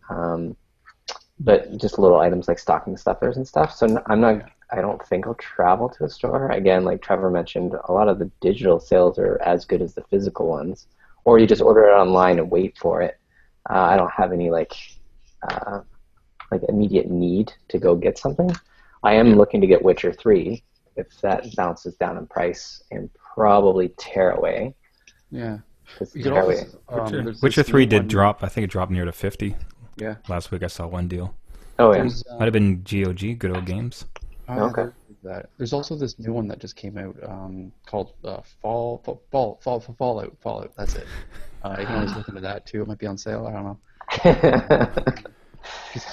But just little items like stocking stuffers and stuff. So I'm not, Yeah. I don't think I'll travel to a store. Again, like Trevor mentioned, a lot of the digital sales are as good as the physical ones, or you just Hmm. order it online and wait for it. I don't have any uh, like immediate need to go get something. I am Yeah. looking to get Witcher 3 if that bounces down in price and probably Tearaway Yeah. because You could also Tearaway. there's Witcher this new 3 did one. drop. I think it dropped near to 50. Yeah. Last week I saw one deal. Oh yeah, There's Might have been GOG, Good Old Games. yeah, okay. there's that. There's also this new one that just came out called Fallout. That's it. You can always look into that too. It might be on sale. I don't know.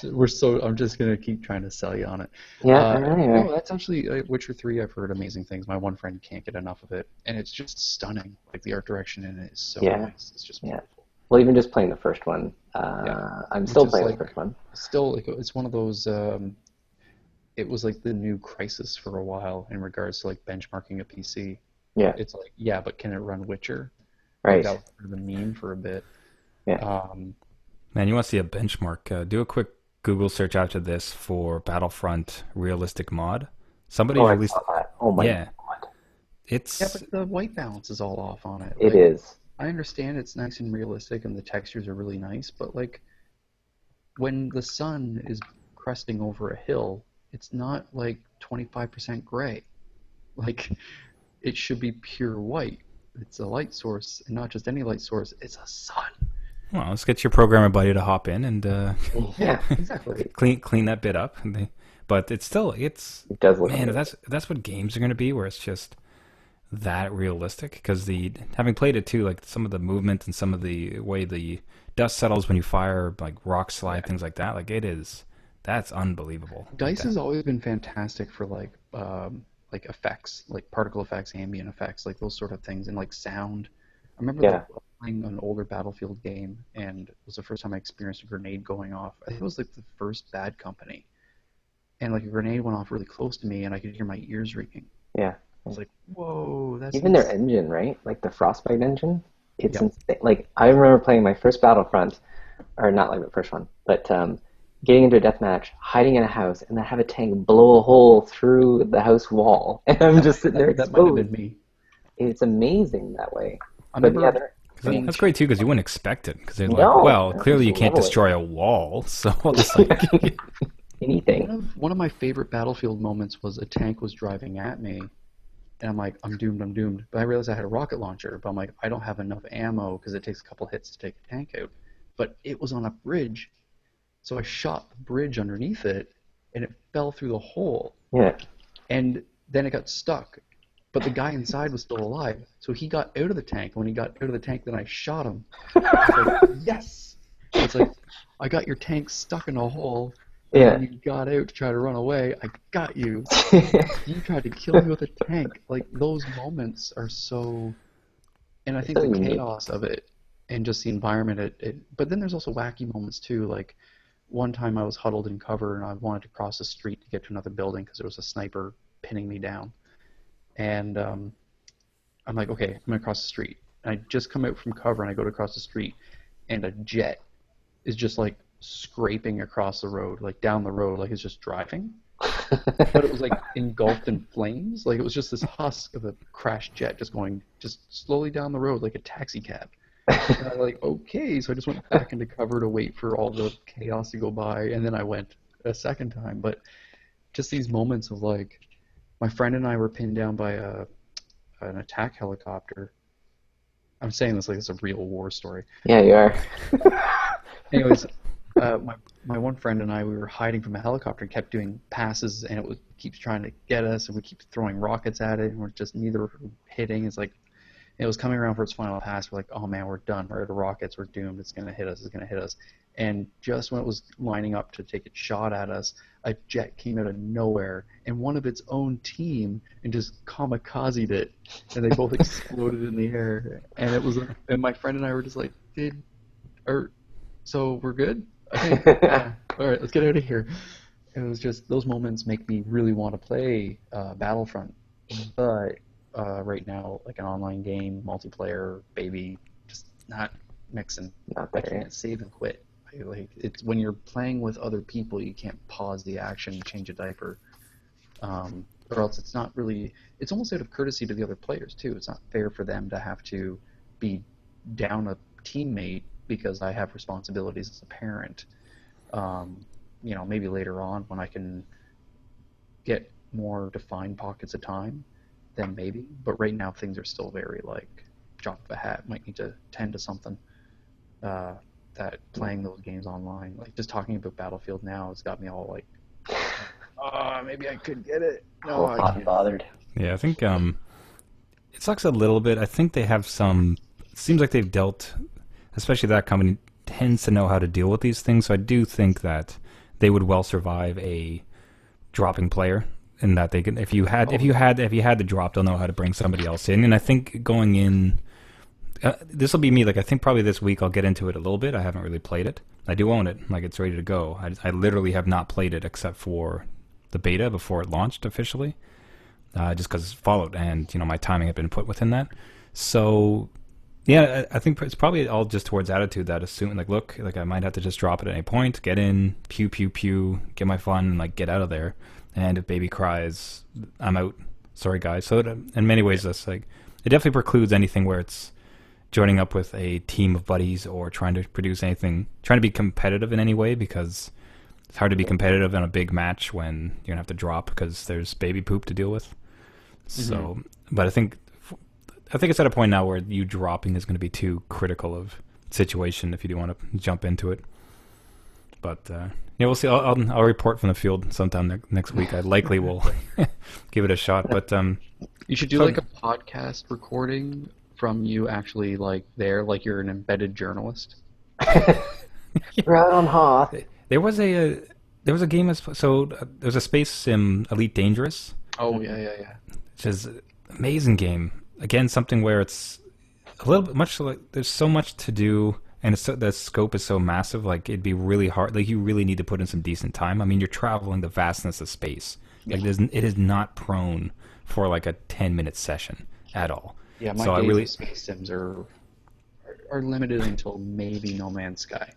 I'm just gonna keep trying to sell you on it. Yeah, I know you No, are. that's actually Witcher 3. I've heard amazing things. My one friend can't get enough of it, and it's just stunning. Like the art direction in it is so Yeah, nice. It's just yeah. beautiful. Well, even just playing the first one, Yeah, I'm which still is playing the like first one. still like it's one of those. It was like the new crisis for a while in regards to like benchmarking a PC. Yeah, It's like, yeah, but can it run Witcher? Like right. that was sort of the meme for a bit. Yeah. Um, Man, you want to see a benchmark? Do a quick Google search after this for Battlefront realistic mod. Oh, Somebody's I released. saw that. Oh my Yeah, God. yeah, it's but the white balance is all off on it. It Like, is. I understand it's nice and realistic and the textures are really nice, but like when the sun is cresting over a hill, it's not like 25% gray. Like it should be pure white. It's a light source, and not just any light source. It's a sun. well. Let's get your programmer buddy to hop in and Yeah, Yeah, exactly. clean that bit up. But it's it does look man, amazing. that's what games are going to be, where it's just that realistic. Because the having played it too, like some of the movement and some of the way the dust settles when you fire, like rock slide, things like that. Like it is, that's unbelievable. Like Dice that. has always been fantastic for like effects, like particle effects, ambient effects, like those sort of things, and like sound. I remember Yeah. playing an older Battlefield game, and it was the first time I experienced a grenade going off. I think it was like the first Bad Company, and like a grenade went off really close to me, and I could hear my ears ringing. Yeah. I was like, "Whoa, that's Even their insane!" engine, right? Like the Frostbite engine, it's Yep. insane. Like I remember playing my first Battlefront, or not like the first one, but getting into a deathmatch, hiding in a house, and then have a tank blow a hole through the house wall, and I'm just sitting there That might have exposed. been me. It's amazing that way. I But yeah, remember Cause playing. that's great too, because you wouldn't expect it. Because they're like, no, well, no, clearly just you can't level it. destroy a wall, so I'll just like, Anything. One of my favorite Battlefield moments was a tank was driving at me, and I'm like, I'm doomed, I'm doomed. But I realized I had a rocket launcher, but I'm like, I don't have enough ammo because it takes a couple hits to take a tank out. But it was on a bridge, so I shot the bridge underneath it, and it fell through the hole, Yeah. and then it got stuck. But the guy inside was still alive, so he got out of the tank. When he got out of the tank, then I shot him. I was like, yes! It's like, I got your tank stuck in a hole, and Yeah. then you got out to try to run away. I got you. You tried to kill me with a tank. Like, those moments are so... And I think So the unique. chaos of it and just the environment, but then there's also wacky moments, too. Like, one time I was huddled in cover, and I wanted to cross the street to get to another building because there was a sniper pinning me down. And I'm like, okay, I'm going to cross the street. And I just come out from cover, and I go to cross the street, and a jet is just, like, scraping across the road, like, down the road, like it's just driving. But it was like engulfed in flames. Like it was just this husk of a crashed jet just going just slowly down the road like a taxi cab. And I was like, okay, so I just went back into cover to wait for all the chaos to go by, and then I went a second time. But just these moments of like, my friend and I were pinned down by an attack helicopter. I'm saying this like it's a real war story. Yeah, you are. Anyways, my one friend and I, we were hiding from a helicopter and kept doing passes, and keeps trying to get us, and we keep throwing rockets at it, and we're just neither hitting. It's like it was coming around for its final pass. We're like, oh man, we're done. We're out of rockets. We're doomed. It's gonna hit us. It's gonna hit us. And just when it was lining up to take its shot at us, a jet came out of nowhere, and one of its own team, and just kamikazed it, and they both exploded in the air. And it was, and my friend and I were just like, so we're good? I think, yeah. All right, let's get out of here. It was just, those moments make me really want to play Battlefront. But right now, like an online game, multiplayer, baby, just not mixing. Not I there. can't save and quit. Like it's when you're playing with other people, you can't pause the action and change a diaper, or else it's not really. It's almost out of courtesy to the other players too. It's not fair for them to have to be down a teammate because I have responsibilities as a parent. Maybe later on when I can get more defined pockets of time, then maybe. But right now things are still very like drop of a hat. Might need to tend to something. That playing those games online, like just talking about Battlefield now, has got me all like, maybe I could get it. No, I Hot and can't. bothered. yeah, I think it sucks a little bit. I think they have some. It seems like they've dealt, especially that company, tends to know how to deal with these things. So I do think that they would well survive a dropping player, in that they can, if you had the drop, they'll know how to bring somebody else in. And I think going in, this will be me. Like, I think probably this week I'll get into it a little bit. I haven't really played it. I do own it. Like, it's ready to go. I literally have not played it except for the beta before it launched officially, just because it's Fallout, and my timing had been put within that. So yeah, I think it's probably all just towards attitude, that assuming, like, look, like, I might have to just drop it at any point, get in, pew pew pew, get my fun, and like get out of there. And if baby cries, I'm out. Sorry, guys. So in many ways, that's like, it definitely precludes anything where it's joining up with a team of buddies or trying to produce anything, trying to be competitive in any way, because it's hard to be competitive in a big match when you're gonna have to drop because there's baby poop to deal with. So, but I think it's at a point now where you dropping is going to be too critical of situation if you do want to jump into it. But yeah, we'll see. I'll report from the field sometime next week. I likely will give it a shot. But you should do like a podcast recording from you actually like there, like you're an embedded journalist. Right on Hoth. There was a game. There's a space sim, Elite Dangerous. Oh yeah. Which is an amazing game. Again, something where it's a little bit much like, there's so much to do, and the scope is so massive. Like, it'd be really hard. Like, you really need to put in some decent time. I mean, you're traveling the vastness of space. Like, it is not prone for like a 10-minute session at all. Yeah, my days of space sims are limited until maybe No Man's Sky.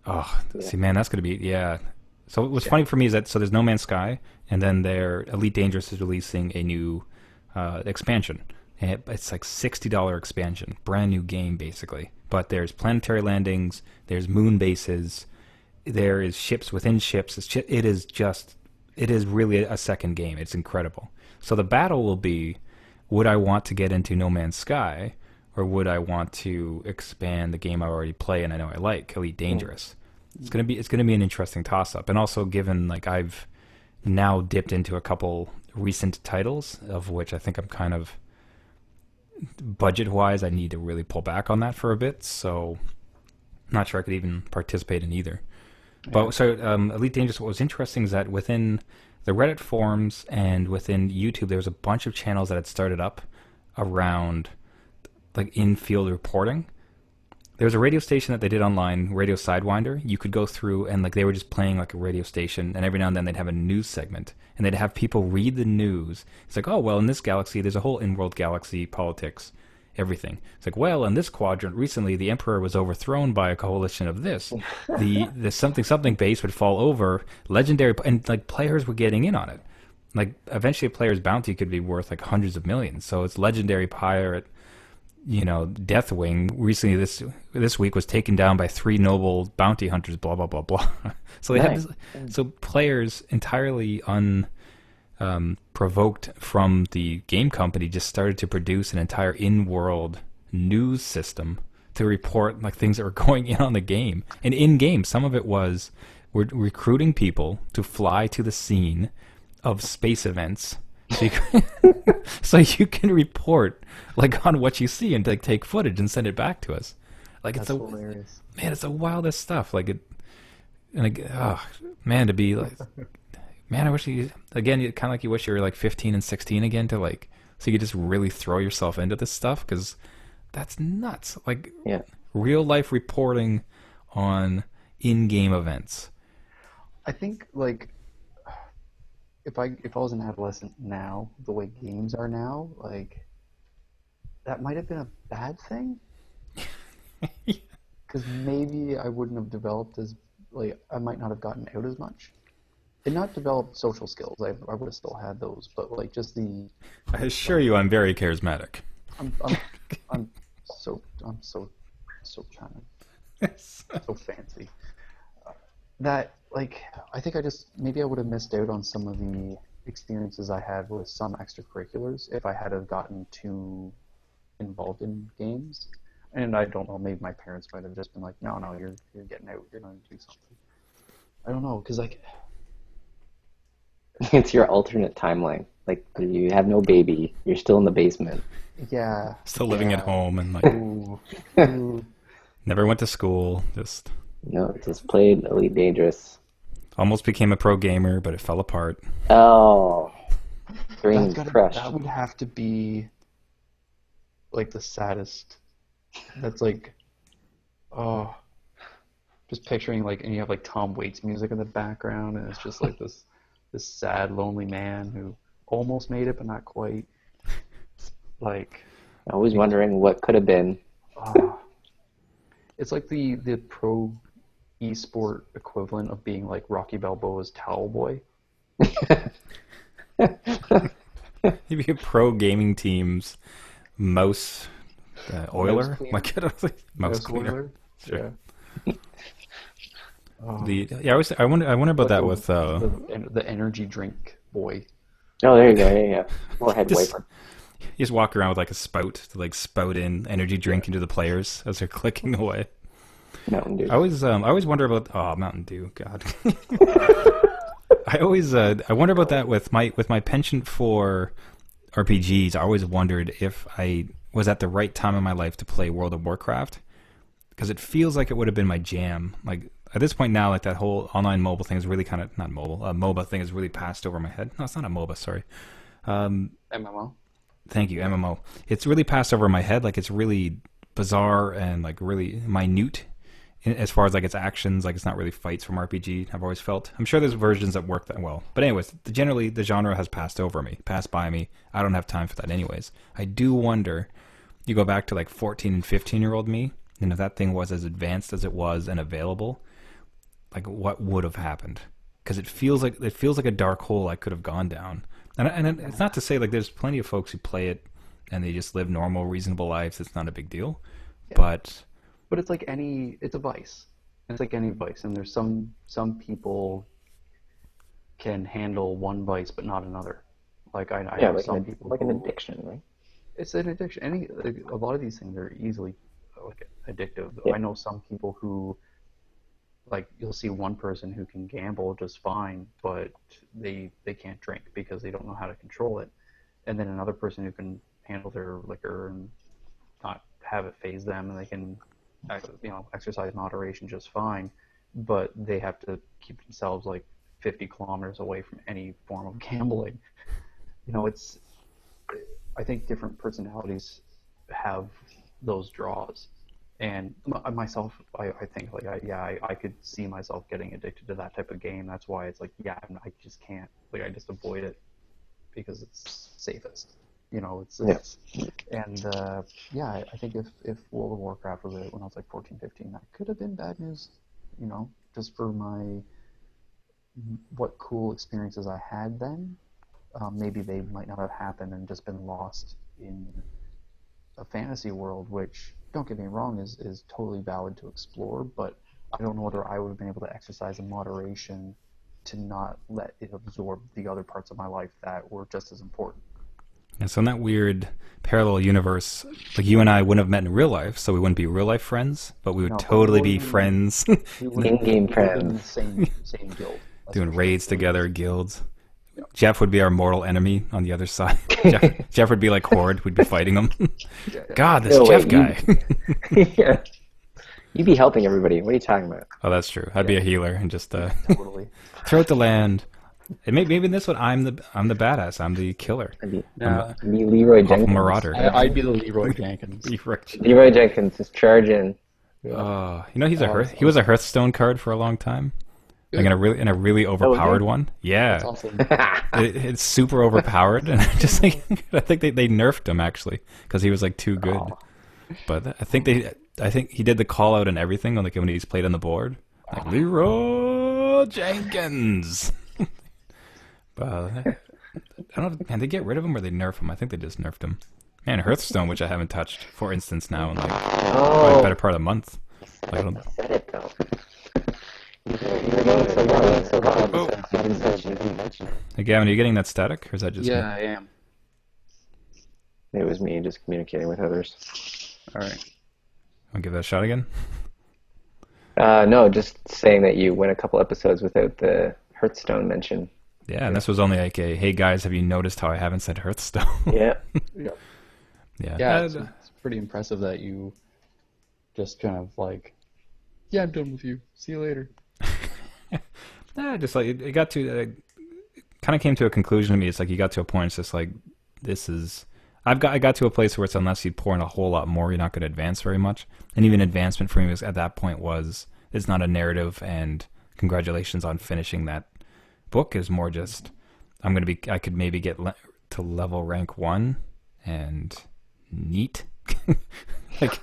Oh, see, man, that's gonna be So what's funny for me is that there's No Man's Sky, and then their Elite Dangerous is releasing a new expansion. And it's like $60 expansion, brand new game basically. But there's planetary landings, there's moon bases, there is ships within ships. It is really a second game. It's incredible. So the battle will be, would I want to get into No Man's Sky, or would I want to expand the game I already play and I know I like, Elite Dangerous? It's gonna be an interesting toss up. And also, given like I've now dipped into a couple recent titles, of which I think I'm kind of budget wise, I need to really pull back on that for a bit. So I'm not sure I could even participate in either. Yeah. But so Elite Dangerous, what was interesting is that within the Reddit forums and within YouTube, there was a bunch of channels that had started up around like in-field reporting. There was a radio station that they did online, Radio Sidewinder. You could go through and like they were just playing like a radio station, and every now and then they'd have a news segment, and they'd have people read the news. It's like, oh, well, in this galaxy, there's a whole in-world galaxy, politics, everything. It's like, well, in this quadrant, recently the Emperor was overthrown by a coalition of this. The something base would fall over, legendary, and like players were getting in on it. Like eventually a player's bounty could be worth like hundreds of millions. So it's legendary pirate, Deathwing recently this week was taken down by 3 noble bounty hunters, blah blah blah blah. So they had so players entirely unprovoked from the game company just started to produce an entire in-world news system to report like things that were going in on the game. And in game, some of it was we're recruiting people to fly to the scene of space events. So you can report like on what you see and like take footage and send it back to us. Like it's hilarious. Man, it's the wildest stuff. Like it, and man, to be like, man, I wish you again. You kind of like you wish you were like 15 and 16 again to like, so you could just really throw yourself into this stuff because that's nuts. Like real life reporting on in-game events. I think like. If I was an adolescent now, the way games are now, like that might have been a bad thing. Because maybe I wouldn't have developed as like I might not have gotten out as much, and not developed social skills. I would have still had those, but like just the. I assure you, I'm very charismatic. I'm so charming, so fancy. That like I think I would have missed out on some of the experiences I had with some extracurriculars if I had have gotten too involved in games. And I don't know, maybe my parents might have just been like, no, you're getting out, you're going to do something. I don't know, because like it's your alternate timeline. Like you have no baby, you're still in the basement. Yeah. Still living at home and like ooh. Never went to school. Just No, just played Elite Dangerous. almost became a pro gamer, but it fell apart. Oh, dreams That crushed. would have to be like the saddest. That's like, oh, just picturing like, and you have like Tom Waits music in the background, and it's just like this sad, lonely man who almost made it, but not quite. Like, Always wondering what could have been. oh, it's like the pro esport equivalent of being like Rocky Balboa's Towel Boy. He'd be a pro gaming team's mouse oiler. Mouse cleaner. My kid was like mouse cleaner. Oiler? Sure. Yeah. Oh, I wonder about that the, with the energy drink boy. Oh, there you go. Yeah. Forehead Just- wiper. you just walk around with like a spout to like spout in energy drink into the players as they're clicking away. Mountain Dew. I always wonder about Mountain Dew. God, I wonder about that with my penchant for RPGs. I always wondered if I was at the right time in my life to play World of Warcraft, because it feels like it would have been my jam. Like at this point now, like that whole online mobile thing is really kind of not mobile. MOBA thing is really passed over my head. No, it's not a MOBA. Sorry. MMO. Thank you, MMO. It's really passed over my head. Like it's really bizarre and like really minute as far as like its actions. Like it's not really fights from RPG. I've always felt. I'm sure there's versions that work that well. But anyways, generally the genre has passed by me. I don't have time for that anyways. I do wonder. You go back to like 14 and 15-year-old me, and if that thing was as advanced as it was and available, like what would have happened? Because it feels like a dark hole I could have gone down. And it's not to say like there's plenty of folks who play it and they just live normal, reasonable lives. It's not a big deal. Yeah. But it's like it's a vice. It's like any vice, and there's some people can handle one vice but not another. Like I know like some people an who, addiction, right? it's an addiction. A lot of these things are easily like addictive. Yeah. I know some people who, like, you'll see one person who can gamble just fine, but they can't drink because they don't know how to control it, and then another person who can handle their liquor and not have it phase them, and they can exercise moderation just fine, but they have to keep themselves like 50 kilometers away from any form of gambling. I think different personalities have those draws, and myself, I think like I could see myself getting addicted to that type of game. That's why it's like I just can't, like, I just avoid it because it's safest. And I think if World of Warcraft was it when I was like 14, 15, that could have been bad news, just for what cool experiences I had then. Maybe they might not have happened and just been lost in a fantasy world, which, don't get me wrong, is totally valid to explore, but I don't know whether I would have been able to exercise in moderation to not let it absorb the other parts of my life that were just as important. and so in that weird parallel universe, like you and I wouldn't have met in real life, so we wouldn't be real life friends, but we would No, totally be we friends, In-game in the friends. same guild. That's doing for sure. raids together, guilds. Jeff would be our mortal enemy on the other side. Jeff would be like Horde. We'd be fighting him. God, this No, Jeff wait, guy. Yeah. You'd be helping everybody. What are you talking about? Oh, that's true. I'd be a healer and just Totally. throw out the land. And maybe in this one, I'm the badass. I'm the killer. I'd be Yeah. Leroy Awful Jenkins. marauder. I'd be the Leroy Jenkins. Leroy Jenkins is charging. Oh, he was a Hearthstone card for a long time. Like in a really overpowered one. Yeah. That's awesome. It's super overpowered, and just like I think they nerfed him actually because he was like too good. But I think he did the call out and everything like when he's played on the board, like Leroy Jenkins. But I don't know. Can they get rid of him or they nerf him? I think they just nerfed him. Man, Hearthstone, which I haven't touched, for instance, now in like probably a better part of a month. Like, I don't. Said it though. Hey, Gavin, are you getting that static, or is that just me? I am. It was me just communicating with others. All right. I'll give that a shot again. No, just saying that you went a couple episodes without the Hearthstone mention. Yeah, and this was only like a, hey guys, have you noticed how I haven't said Hearthstone? Yeah. Yeah. Yeah, it's pretty impressive that you just kind of like, yeah, I'm done with you. See you later. Just like it got to kind of came to a conclusion to me. It's like you got to a point. It's just like this is. I got to a place where it's unless you pour in a whole lot more, you're not going to advance very much. And even advancement for me was at that point was it's not a narrative. And congratulations on finishing that book. Is more just I could maybe get to level rank 1 and neat. like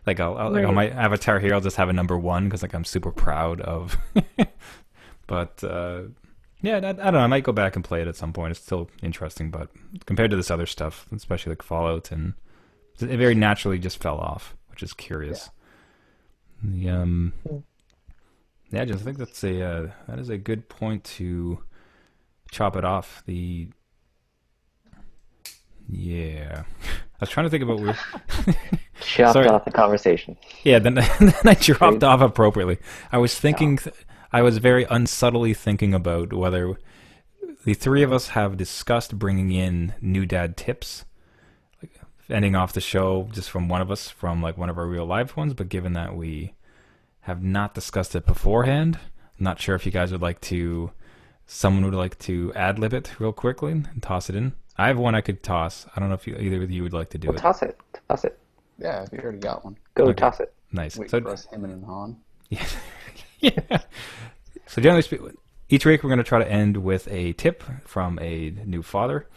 like like on my avatar here, I'll just have a number 1 because like I'm super proud of. But yeah, I don't know. I might go back and play it at some point. It's still interesting, but compared to this other stuff, especially like Fallout, and it very naturally just fell off, which is curious. Yeah. Yeah, I just think that is a good point to chop it off. Yeah, I was trying to think about where. Chopped Sorry. off the conversation. Yeah, then I dropped off appropriately. I was thinking, I was very unsubtly thinking about whether the three of us have discussed bringing in new dad tips, like ending off the show just from one of us, from like one of our real life ones. But given that we have not discussed it beforehand, I'm not sure if you guys would like to, someone would like to ad-lib it real quickly and toss it in. I have one I could toss. I don't know if either of you would like to do it. Toss it. Toss it. Yeah, we already got one. Go Okay. toss it. Nice. Wait So, for us, him and Han. yeah. Yeah. So generally speaking, each week we're going to try to end with a tip from a new father,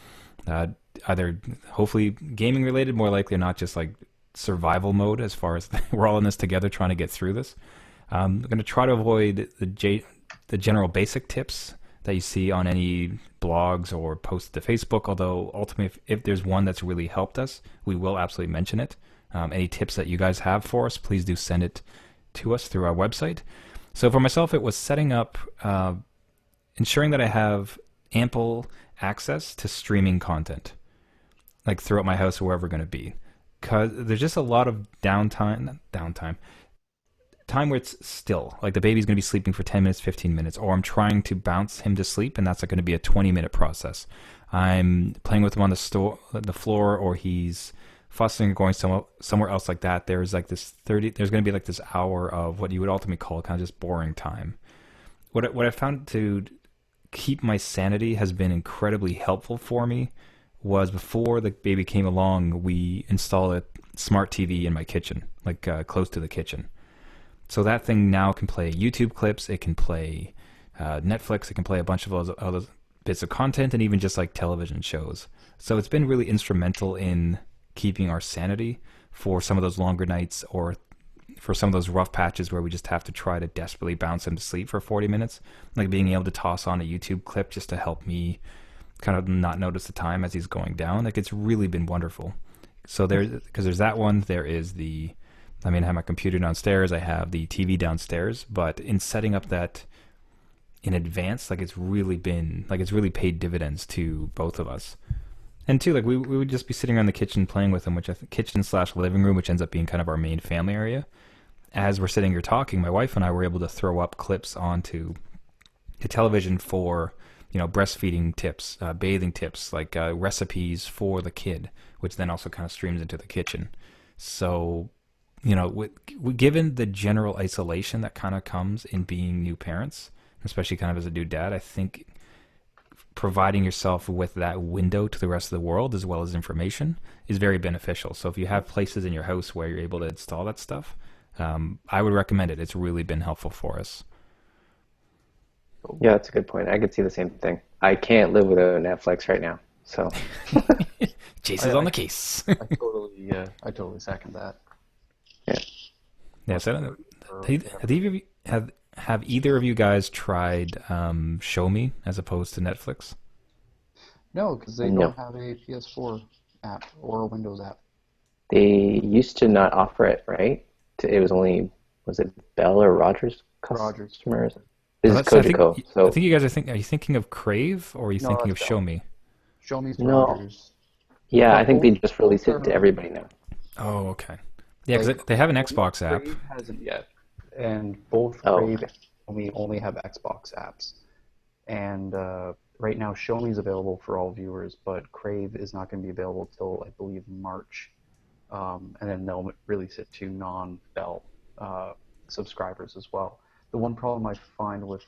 either hopefully gaming related, more likely not just like survival mode as far as we're all in this together trying to get through this. I'm going to try to avoid the general basic tips that you see on any blogs or posts to Facebook, although ultimately if there's one that's really helped us, we will absolutely mention it. Any tips that you guys have for us, please do send it to us through our website. So for myself, it was setting up, ensuring that I have ample access to streaming content, like throughout my house or wherever we're going to be. Because there's just a lot of time where it's still, like the baby's going to be sleeping for 10 minutes, 15 minutes, or I'm trying to bounce him to sleep, and that's like going to be a 20-minute process. I'm playing with him on the floor, or he's fussing or going somewhere else like that. There's like there's going to be like this hour of what you would ultimately call kind of just boring time. What I found to keep my sanity has been incredibly helpful for me was before the baby came along, we installed a smart TV in my kitchen, like close to the kitchen. So that thing now can play YouTube clips, it can play Netflix, it can play a bunch of other bits of content, and even just like television shows. So it's been really instrumental in keeping our sanity for some of those longer nights, or for some of those rough patches where we just have to try to desperately bounce him to sleep for 40 minutes. Like being able to toss on a YouTube clip just to help me kind of not notice the time as he's going down. Like it's really been wonderful. So because there's that one, there is I have my computer downstairs, I have the TV downstairs, but in setting up that in advance, like it's really paid dividends to both of us. And too, like we would just be sitting around the kitchen playing with him, which I think kitchen/living room, which ends up being kind of our main family area. As we're sitting here talking, my wife and I were able to throw up clips onto the television for, breastfeeding tips, bathing tips, like recipes for the kid, which then also kind of streams into the kitchen. So, given the general isolation that kind of comes in being new parents, especially kind of as a new dad, I think providing yourself with that window to the rest of the world as well as information is very beneficial. So if you have places in your house where you're able to install that stuff, I would recommend it. It's really been helpful for us. Yeah, that's a good point. I could see the same thing. I can't live without Netflix right now, so. Jason's on the case. I totally second that. Yeah. Yeah. So have either of you guys tried Show Me as opposed to Netflix? No, because they No. don't have a PS4 app or a Windows app. They used to not offer it, right? It was only, was it Bell or Rogers Rogers. customers? This is I think, Cogeco. So I think you guys are you thinking of Crave, or are you No, thinking of that's Show Bell. Me? Show me's No. Rogers. yeah, But I think they both- just released both it to are- everybody now. Oh, okay. Yeah, because Like, they have an Xbox app. Crave hasn't yet, and both Oh, Crave okay. and only have Xbox apps. And right now, Show Me is available for all viewers, but Crave is not going to be available till I believe March. and then they'll release it to non-Bell subscribers as well. The one problem I find with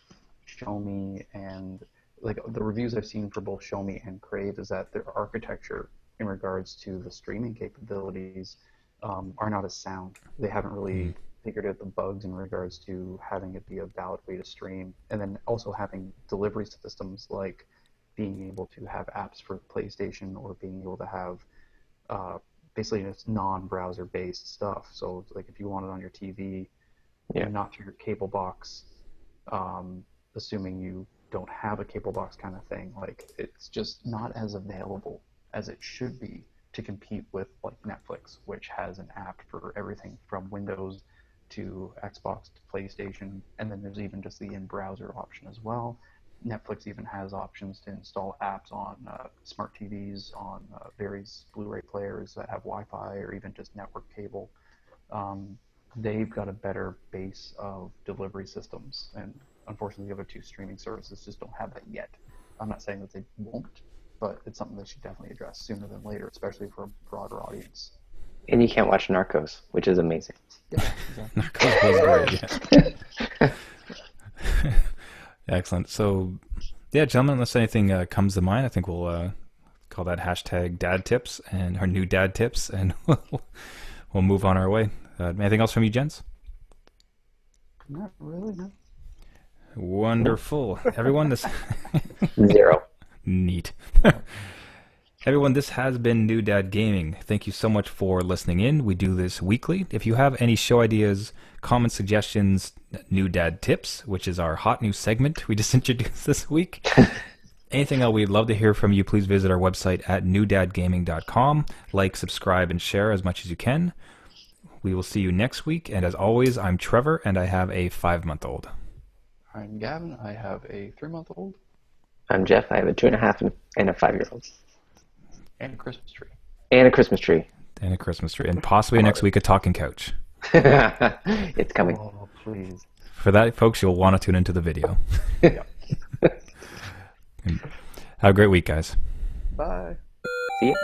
Xiaomi and like the reviews I've seen for both Xiaomi and Crave is that their architecture in regards to the streaming capabilities are not as sound. They haven't really figured out the bugs in regards to having it be a valid way to stream, and then also having delivery systems like being able to have apps for PlayStation or being able to have basically it's non-browser based stuff. So like if you want it on your TV, and not through your cable box, assuming you don't have a cable box kind of thing, like it's just not as available as it should be to compete with like Netflix, which has an app for everything from Windows to Xbox to PlayStation, and then there's even just the in-browser option as well. Netflix even has options to install apps on smart TVs, on various Blu-ray players that have Wi-Fi or even just network cable. They've got a better base of delivery systems, and unfortunately the other two streaming services just don't have that yet. I'm not saying that they won't, but it's something they should definitely address sooner than later, especially for a broader audience. And you can't watch Narcos, which is amazing. Yeah, exactly. Narcos was great, yeah. Excellent. So, yeah, gentlemen, unless anything comes to mind, I think we'll call that hashtag dad tips and our new dad tips, and we'll move on our way. Anything else from you, gents? Not really, no. Wonderful. Everyone, this... Zero. Neat. Everyone, this has been New Dad Gaming. Thank you so much for listening in. We do this weekly. If you have any show ideas, comment suggestions, New Dad Tips, which is our hot new segment we just introduced this week, anything else, we'd love to hear from you. Please visit our website at newdadgaming.com. Like, subscribe, and share as much as you can. We will see you next week. And as always, I'm Trevor, and I have a 5-month-old. I'm Gavin. I have a 3-month-old. I'm Jeff. I have a 2.5 and a 5-year-old. And a Christmas tree. And a Christmas tree. And a Christmas tree. And possibly next week a talking couch. It's coming. Oh, please. For that, folks, you'll want to tune into the video. Yeah. Have a great week, guys. Bye. See ya.